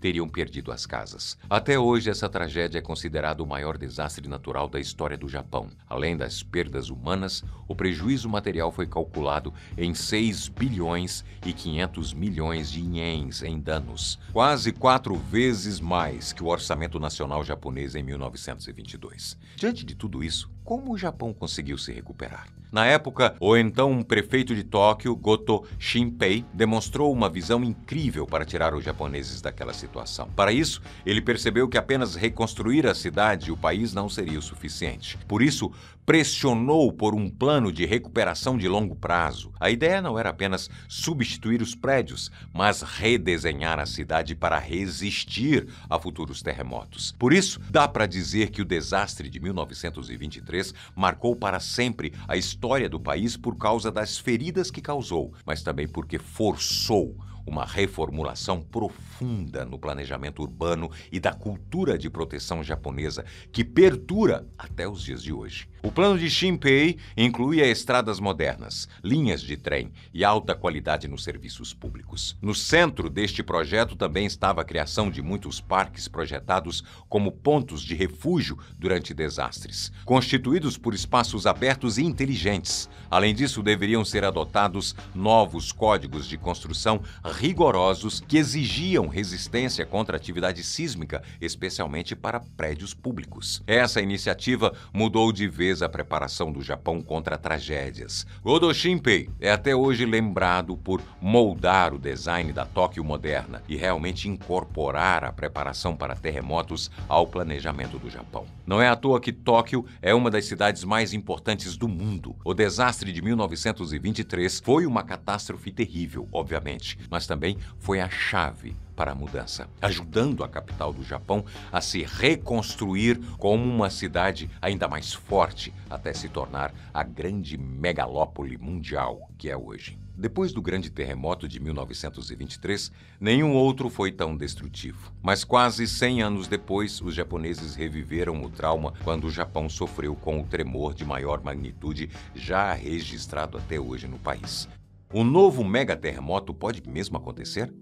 teriam perdido as casas. Até hoje, essa tragédia é considerada o maior desastre natural da história do Japão. Além das perdas humanas, o prejuízo material foi calculado em 6 bilhões e 500 milhões de ienes em danos, quase 4 vezes mais que o orçamento nacional japonês em 1922. Diante de tudo isso, como o Japão conseguiu se recuperar? Na época, o então prefeito de Tóquio, Goto Shinpei, demonstrou uma visão incrível para tirar os japoneses daquela situação. Para isso, ele percebeu que apenas reconstruir a cidade e o país não seria o suficiente. Por isso, pressionou por um plano de recuperação de longo prazo. A ideia não era apenas substituir os prédios, mas redesenhar a cidade para resistir a futuros terremotos. Por isso, dá para dizer que o desastre de 1923 marcou para sempre a história do país por causa das feridas que causou, mas também porque forçou uma reformulação profunda no planejamento urbano e da cultura de proteção japonesa que perdura até os dias de hoje. O plano de Shinpei incluía estradas modernas, linhas de trem e alta qualidade nos serviços públicos. No centro deste projeto também estava a criação de muitos parques projetados como pontos de refúgio durante desastres, constituídos por espaços abertos e inteligentes. Além disso, deveriam ser adotados novos códigos de construção rigorosos que exigiam resistência contra a atividade sísmica, especialmente para prédios públicos. Essa iniciativa mudou de vez a preparação do Japão contra tragédias. Goto Shinpei é até hoje lembrado por moldar o design da Tóquio moderna e realmente incorporar a preparação para terremotos ao planejamento do Japão. Não é à toa que Tóquio é uma das cidades mais importantes do mundo. O desastre de 1923 foi uma catástrofe terrível, obviamente, mas também foi a chave para a mudança, ajudando a capital do Japão a se reconstruir como uma cidade ainda mais forte, até se tornar a grande megalópole mundial que é hoje. Depois do grande terremoto de 1923, nenhum outro foi tão destrutivo. Mas quase 100 anos depois, os japoneses reviveram o trauma quando o Japão sofreu com o tremor de maior magnitude já registrado até hoje no país. Um novo megaterremoto pode mesmo acontecer?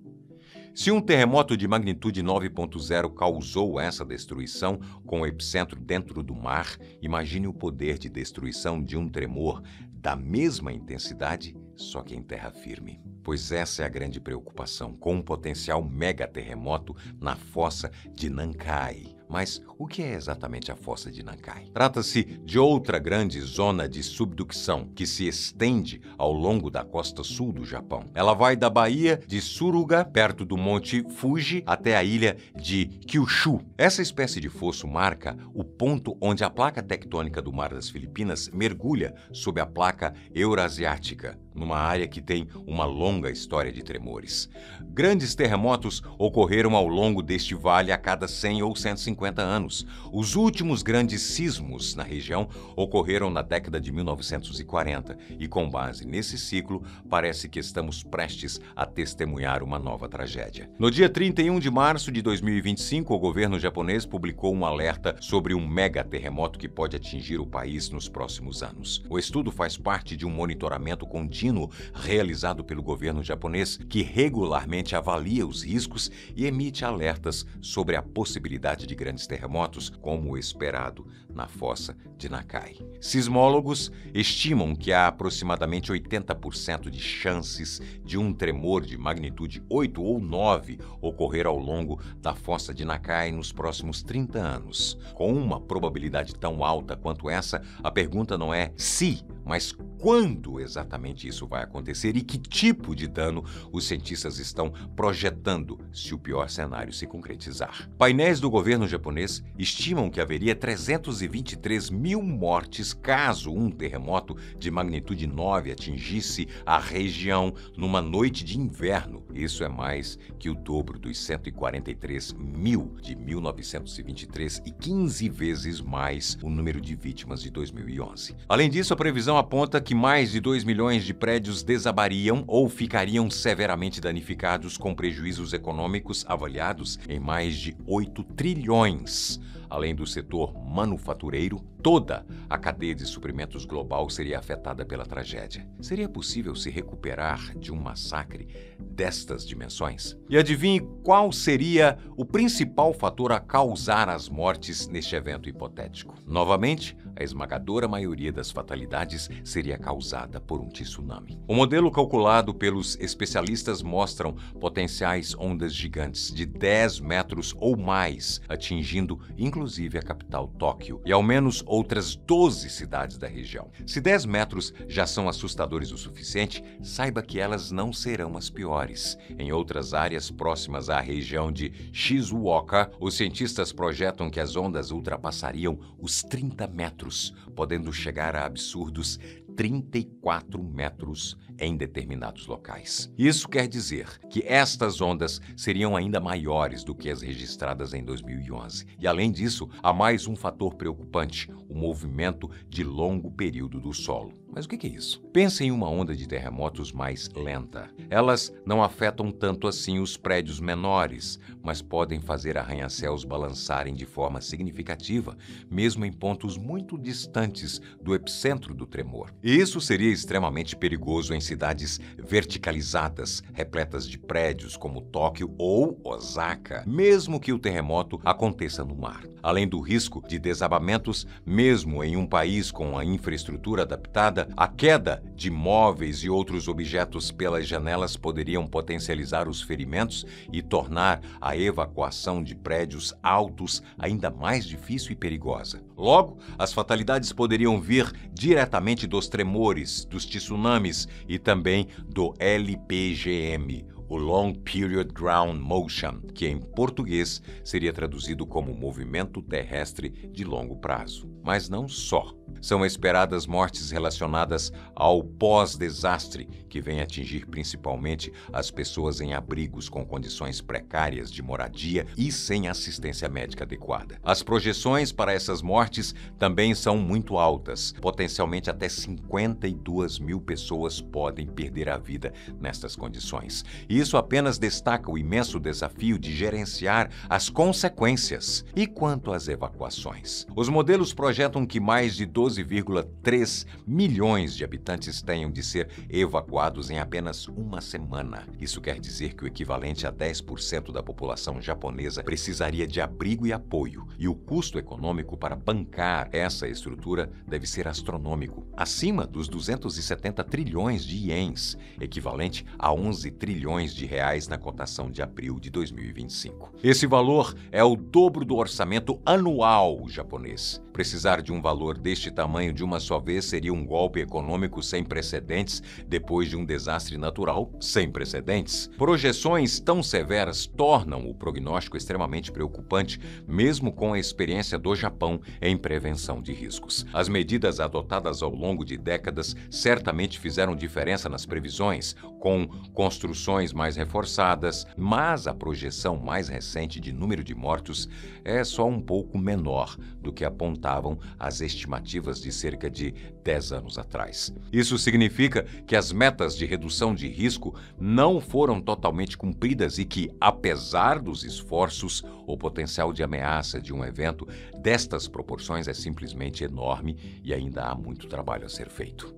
Se um terremoto de magnitude 9.0 causou essa destruição com o epicentro dentro do mar, imagine o poder de destruição de um tremor da mesma intensidade, só que em terra firme. Pois essa é a grande preocupação, com um potencial megaterremoto na fossa de Nankai. Mas o que é exatamente a fossa de Nankai? Trata-se de outra grande zona de subducção que se estende ao longo da costa sul do Japão. Ela vai da baía de Suruga, perto do monte Fuji, até a ilha de Kyushu. Essa espécie de fosso marca o ponto onde a placa tectônica do Mar das Filipinas mergulha sob a placa eurasiática, numa área que tem uma longa história de tremores. Grandes terremotos ocorreram ao longo deste vale a cada 100 ou 150 50 anos. Os últimos grandes sismos na região ocorreram na década de 1940 e, com base nesse ciclo, parece que estamos prestes a testemunhar uma nova tragédia. No dia 31 de março de 2025, o governo japonês publicou um alerta sobre um mega terremoto que pode atingir o país nos próximos anos. O estudo faz parte de um monitoramento contínuo realizado pelo governo japonês, que regularmente avalia os riscos e emite alertas sobre a possibilidade de grandes terremotos, como o esperado na fossa de Nakai. Sismólogos estimam que há aproximadamente 80% de chances de um tremor de magnitude 8 ou 9 ocorrer ao longo da fossa de Nakai nos próximos 30 anos. Com uma probabilidade tão alta quanto essa, a pergunta não é se, mas quando exatamente isso vai acontecer e que tipo de dano os cientistas estão projetando se o pior cenário se concretizar. Painéis do governo japonês estimam que haveria 323 mil mortes caso um terremoto de magnitude 9 atingisse a região numa noite de inverno. Isso é mais que o dobro dos 143 mil de 1923 e 15 vezes mais o número de vítimas de 2011. Além disso, a previsão aponta que mais de 2 milhões de prédios desabariam ou ficariam severamente danificados, com prejuízos econômicos avaliados em mais de 8 trilhões. Além do setor manufatureiro, toda a cadeia de suprimentos global seria afetada pela tragédia. Seria possível se recuperar de um massacre destas dimensões? E adivinhe qual seria o principal fator a causar as mortes neste evento hipotético? Novamente, a esmagadora maioria das fatalidades seria causada por um tsunami. O modelo calculado pelos especialistas mostram potenciais ondas gigantes de 10 metros ou mais, atingindo inclusive a capital Tóquio e ao menos outras 12 cidades da região. Se 10 metros já são assustadores o suficiente, saiba que elas não serão as piores. Em outras áreas próximas à região de Shizuoka, os cientistas projetam que as ondas ultrapassariam os 30 metros, podendo chegar a absurdos 34 metros em determinados locais. Isso quer dizer que estas ondas seriam ainda maiores do que as registradas em 2011. E, além disso, há mais um fator preocupante: o movimento de longo período do solo. Mas o que é isso? Pense em uma onda de terremotos mais lenta. Elas não afetam tanto assim os prédios menores, mas podem fazer arranha-céus balançarem de forma significativa, mesmo em pontos muito distantes do epicentro do tremor. E isso seria extremamente perigoso em cidades verticalizadas, repletas de prédios como Tóquio ou Osaka, mesmo que o terremoto aconteça no mar. Além do risco de desabamentos, mesmo em um país com a infraestrutura adaptada, a queda de móveis e outros objetos pelas janelas poderiam potencializar os ferimentos e tornar a evacuação de prédios altos ainda mais difícil e perigosa. Logo, as fatalidades poderiam vir diretamente dos tremores, dos tsunamis e também do LPGM, o Long Period Ground Motion, que em português seria traduzido como movimento terrestre de longo prazo. Mas não só. São esperadas mortes relacionadas ao pós-desastre, que vem atingir principalmente as pessoas em abrigos com condições precárias de moradia e sem assistência médica adequada. As projeções para essas mortes também são muito altas. Potencialmente até 52 mil pessoas podem perder a vida nestas condições. E isso apenas destaca o imenso desafio de gerenciar as consequências. E quanto às evacuações? Os modelos projetam que mais de 12,3 milhões de habitantes tenham de ser evacuados em apenas uma semana. Isso quer dizer que o equivalente a 10% da população japonesa precisaria de abrigo e apoio, e o custo econômico para bancar essa estrutura deve ser astronômico, acima dos 270 trilhões de ienes, equivalente a 11 trilhões de reais na cotação de abril de 2025. Esse valor é o dobro do orçamento anual japonês. Precisar de um valor deste tamanho de uma só vez seria um golpe econômico sem precedentes depois de um desastre natural sem precedentes. Projeções tão severas tornam o prognóstico extremamente preocupante, mesmo com a experiência do Japão em prevenção de riscos. As medidas adotadas ao longo de décadas certamente fizeram diferença nas previsões, com construções mais reforçadas, mas a projeção mais recente de número de mortos é só um pouco menor do que apontavam as estimativas de cerca de 10 anos atrás. Isso significa que as metas de redução de risco não foram totalmente cumpridas e que, apesar dos esforços, o potencial de ameaça de um evento destas proporções é simplesmente enorme e ainda há muito trabalho a ser feito.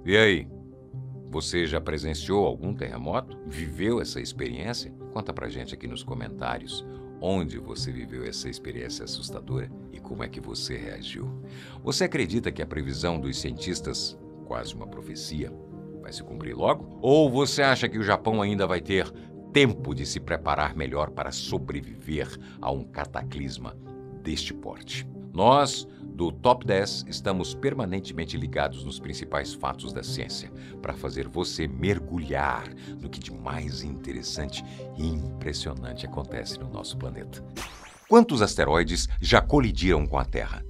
E aí? Você já presenciou algum terremoto? Viveu essa experiência? Conta pra gente aqui nos comentários onde você viveu essa experiência assustadora e como é que você reagiu. Você acredita que a previsão dos cientistas, quase uma profecia, vai se cumprir logo? Ou você acha que o Japão ainda vai ter tempo de se preparar melhor para sobreviver a um cataclisma deste porte? Nós, do Top 10, estamos permanentemente ligados nos principais fatos da ciência, para fazer você mergulhar no que de mais interessante e impressionante acontece no nosso planeta. Quantos asteroides já colidiram com a Terra?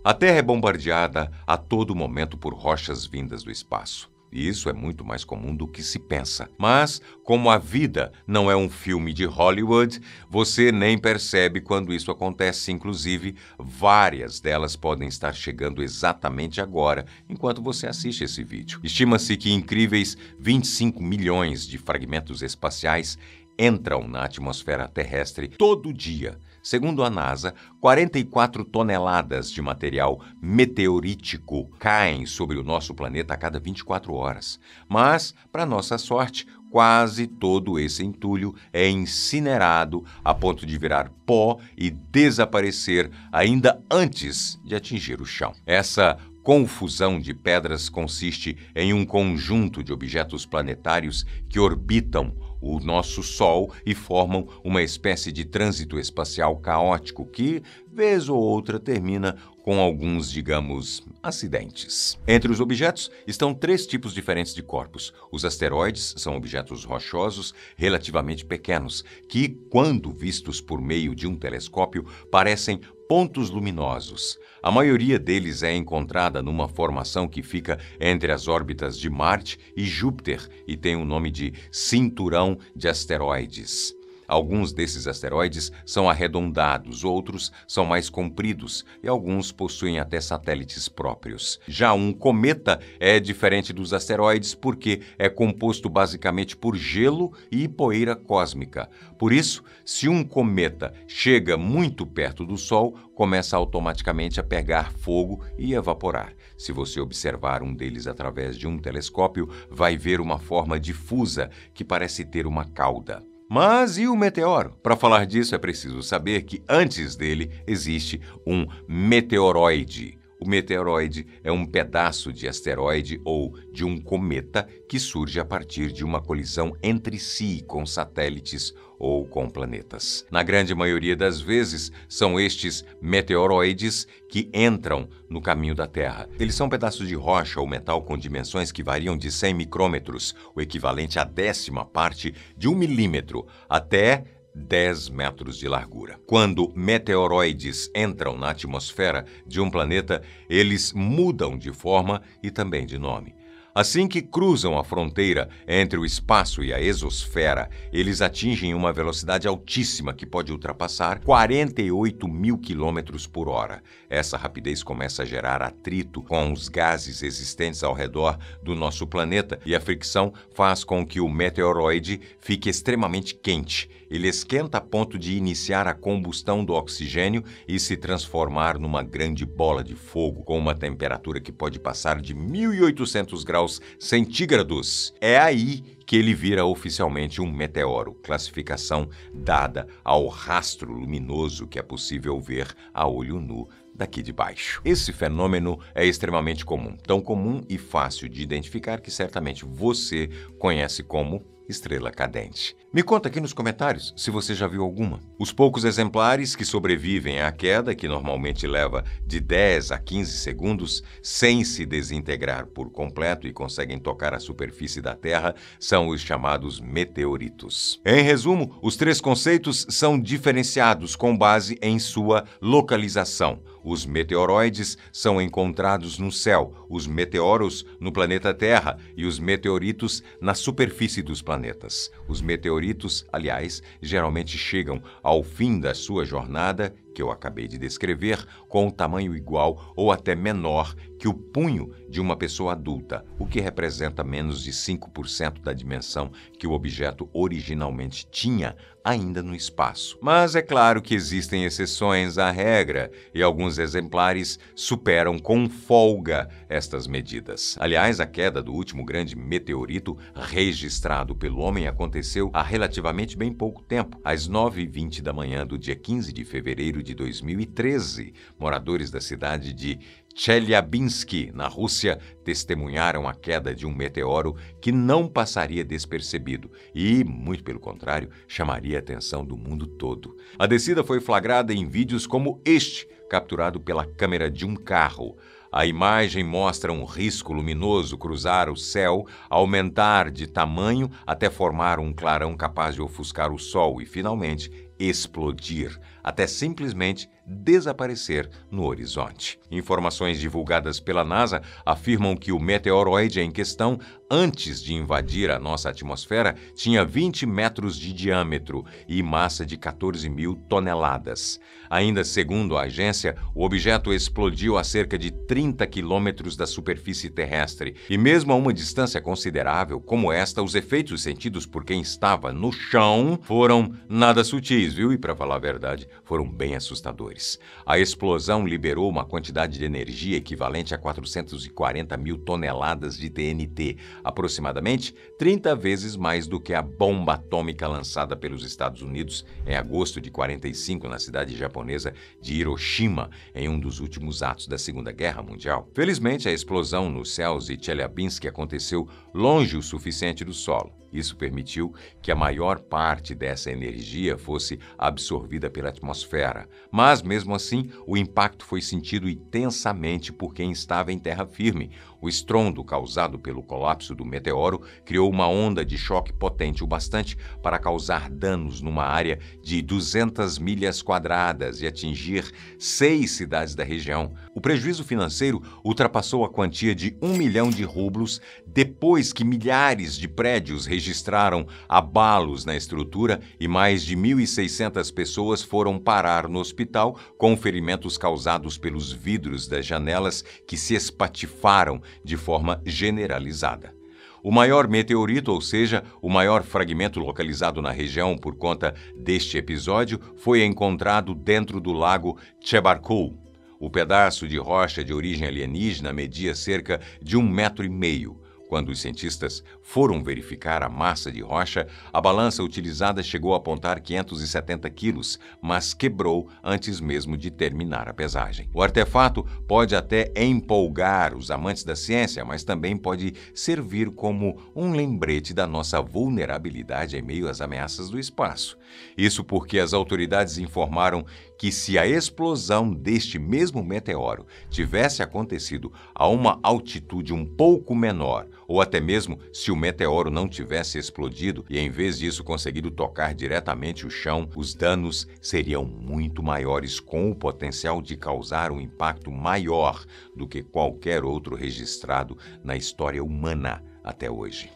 A Terra é bombardeada a todo momento por rochas vindas do espaço. E isso é muito mais comum do que se pensa. Mas, como a vida não é um filme de Hollywood, você nem percebe quando isso acontece. Inclusive, várias delas podem estar chegando exatamente agora, enquanto você assiste esse vídeo. Estima-se que incríveis 25 milhões de fragmentos espaciais entram na atmosfera terrestre todo dia. Segundo a NASA, 44 toneladas de material meteorítico caem sobre o nosso planeta a cada 24 horas. Mas, para nossa sorte, quase todo esse entulho é incinerado a ponto de virar pó e desaparecer ainda antes de atingir o chão. Essa confusão de pedras consiste em um conjunto de objetos planetários que orbitam o nosso Sol e formam uma espécie de trânsito espacial caótico que, vez ou outra, termina com alguns, digamos, acidentes. Entre os objetos estão 3 tipos diferentes de corpos. Os asteroides são objetos rochosos relativamente pequenos que, quando vistos por meio de um telescópio, parecem pontos luminosos. A maioria deles é encontrada numa formação que fica entre as órbitas de Marte e Júpiter e tem o nome de cinturão de asteroides. Alguns desses asteroides são arredondados, outros são mais compridos e alguns possuem até satélites próprios. Já um cometa é diferente dos asteroides porque é composto basicamente por gelo e poeira cósmica. Por isso, se um cometa chega muito perto do Sol, começa automaticamente a pegar fogo e evaporar. Se você observar um deles através de um telescópio, vai ver uma forma difusa que parece ter uma cauda. Mas e o meteoro? Para falar disso, é preciso saber que antes dele existe um meteoroide. O meteoroide é um pedaço de asteroide ou de um cometa que surge a partir de uma colisão entre si com satélites ou com planetas. Na grande maioria das vezes, são estes meteoroides que entram no caminho da Terra. Eles são pedaços de rocha ou metal com dimensões que variam de 100 micrômetros, o equivalente à 10ª parte de 1 milímetro, até 10 metros de largura. Quando meteoroides entram na atmosfera de um planeta, eles mudam de forma e também de nome. Assim que cruzam a fronteira entre o espaço e a exosfera, eles atingem uma velocidade altíssima que pode ultrapassar 48 mil quilômetros por hora. Essa rapidez começa a gerar atrito com os gases existentes ao redor do nosso planeta e a fricção faz com que o meteoroide fique extremamente quente. Ele esquenta a ponto de iniciar a combustão do oxigênio e se transformar numa grande bola de fogo com uma temperatura que pode passar de 1.800 graus centígrados. É aí que ele vira oficialmente um meteoro, classificação dada ao rastro luminoso que é possível ver a olho nu daqui de baixo. Esse fenômeno é extremamente comum, tão comum e fácil de identificar que certamente você conhece como estrela cadente. Me conta aqui nos comentários se você já viu alguma. Os poucos exemplares que sobrevivem à queda, que normalmente leva de 10 a 15 segundos, sem se desintegrar por completo e conseguem tocar a superfície da Terra, são os chamados meteoritos. Em resumo, os três conceitos são diferenciados com base em sua localização. Os meteoroides são encontrados no céu, os meteoros no planeta Terra e os meteoritos na superfície dos planetas. Os meteoritos, aliás, geralmente chegam ao fim da sua jornada, que eu acabei de descrever, com um tamanho igual ou até menor que o punho de uma pessoa adulta, o que representa menos de 5% da dimensão que o objeto originalmente tinha ainda no espaço. Mas é claro que existem exceções à regra e alguns exemplares superam com folga estas medidas. Aliás, a queda do último grande meteorito registrado pelo homem aconteceu há relativamente bem pouco tempo, às 9h20 da manhã do dia 15 de fevereiro de 2013. Moradores da cidade de Chelyabinsk, na Rússia, testemunharam a queda de um meteoro que não passaria despercebido e, muito pelo contrário, chamaria a atenção do mundo todo. A descida foi flagrada em vídeos como este, capturado pela câmera de um carro. A imagem mostra um risco luminoso cruzar o céu, aumentar de tamanho até formar um clarão capaz de ofuscar o sol e, finalmente, explodir, até simplesmente desaparecer no horizonte. Informações divulgadas pela NASA afirmam que o meteoroide em questão, antes de invadir a nossa atmosfera, tinha 20 metros de diâmetro e massa de 14.000 toneladas. Ainda segundo a agência, o objeto explodiu a cerca de 30 quilômetros da superfície terrestre. E mesmo a uma distância considerável como esta, os efeitos sentidos por quem estava no chão foram nada sutis, viu? E, para falar a verdade, foram bem assustadores. A explosão liberou uma quantidade de energia equivalente a 440.000 toneladas de TNT, aproximadamente 30 vezes mais do que a bomba atômica lançada pelos Estados Unidos em agosto de 1945 na cidade japonesa de Hiroshima, em um dos últimos atos da Segunda Guerra Mundial. Felizmente, a explosão nos céus de Chelyabinsk aconteceu longe o suficiente do solo. Isso permitiu que a maior parte dessa energia fosse absorvida pela atmosfera. Mas, mesmo assim, o impacto foi sentido intensamente por quem estava em terra firme. O estrondo causado pelo colapso do meteoro criou uma onda de choque potente o bastante para causar danos numa área de 200 milhas quadradas e atingir 6 cidades da região. O prejuízo financeiro ultrapassou a quantia de 1 milhão de rublos depois que milhares de prédios registraram abalos na estrutura e mais de 1.600 pessoas foram parar no hospital com ferimentos causados pelos vidros das janelas que se espatifaram de forma generalizada. O maior meteorito, ou seja, o maior fragmento localizado na região por conta deste episódio, foi encontrado dentro do lago Chebarkul. O pedaço de rocha de origem alienígena media cerca de 1,5 metro. Quando os cientistas foram verificar a massa de rocha, a balança utilizada chegou a apontar 570 quilos, mas quebrou antes mesmo de terminar a pesagem. O artefato pode até empolgar os amantes da ciência, mas também pode servir como um lembrete da nossa vulnerabilidade em meio às ameaças do espaço. Isso porque as autoridades informaram que se a explosão deste mesmo meteoro tivesse acontecido a uma altitude um pouco menor, ou até mesmo se o meteoro não tivesse explodido e em vez disso conseguido tocar diretamente o chão, os danos seriam muito maiores, com o potencial de causar um impacto maior do que qualquer outro registrado na história humana até hoje.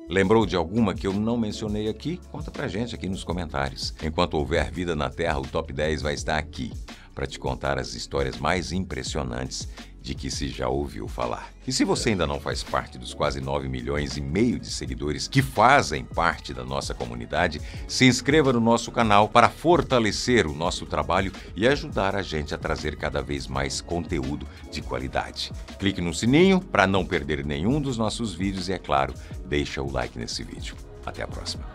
Lembrou de alguma que eu não mencionei aqui? Conta pra gente aqui nos comentários. Enquanto houver vida na Terra, o Top 10 vai estar aqui para te contar as histórias mais impressionantes de que se já ouviu falar. E se você ainda não faz parte dos quase 9,5 milhões de seguidores que fazem parte da nossa comunidade, se inscreva no nosso canal para fortalecer o nosso trabalho e ajudar a gente a trazer cada vez mais conteúdo de qualidade. Clique no sininho para não perder nenhum dos nossos vídeos e, é claro, deixa o like nesse vídeo. Até a próxima.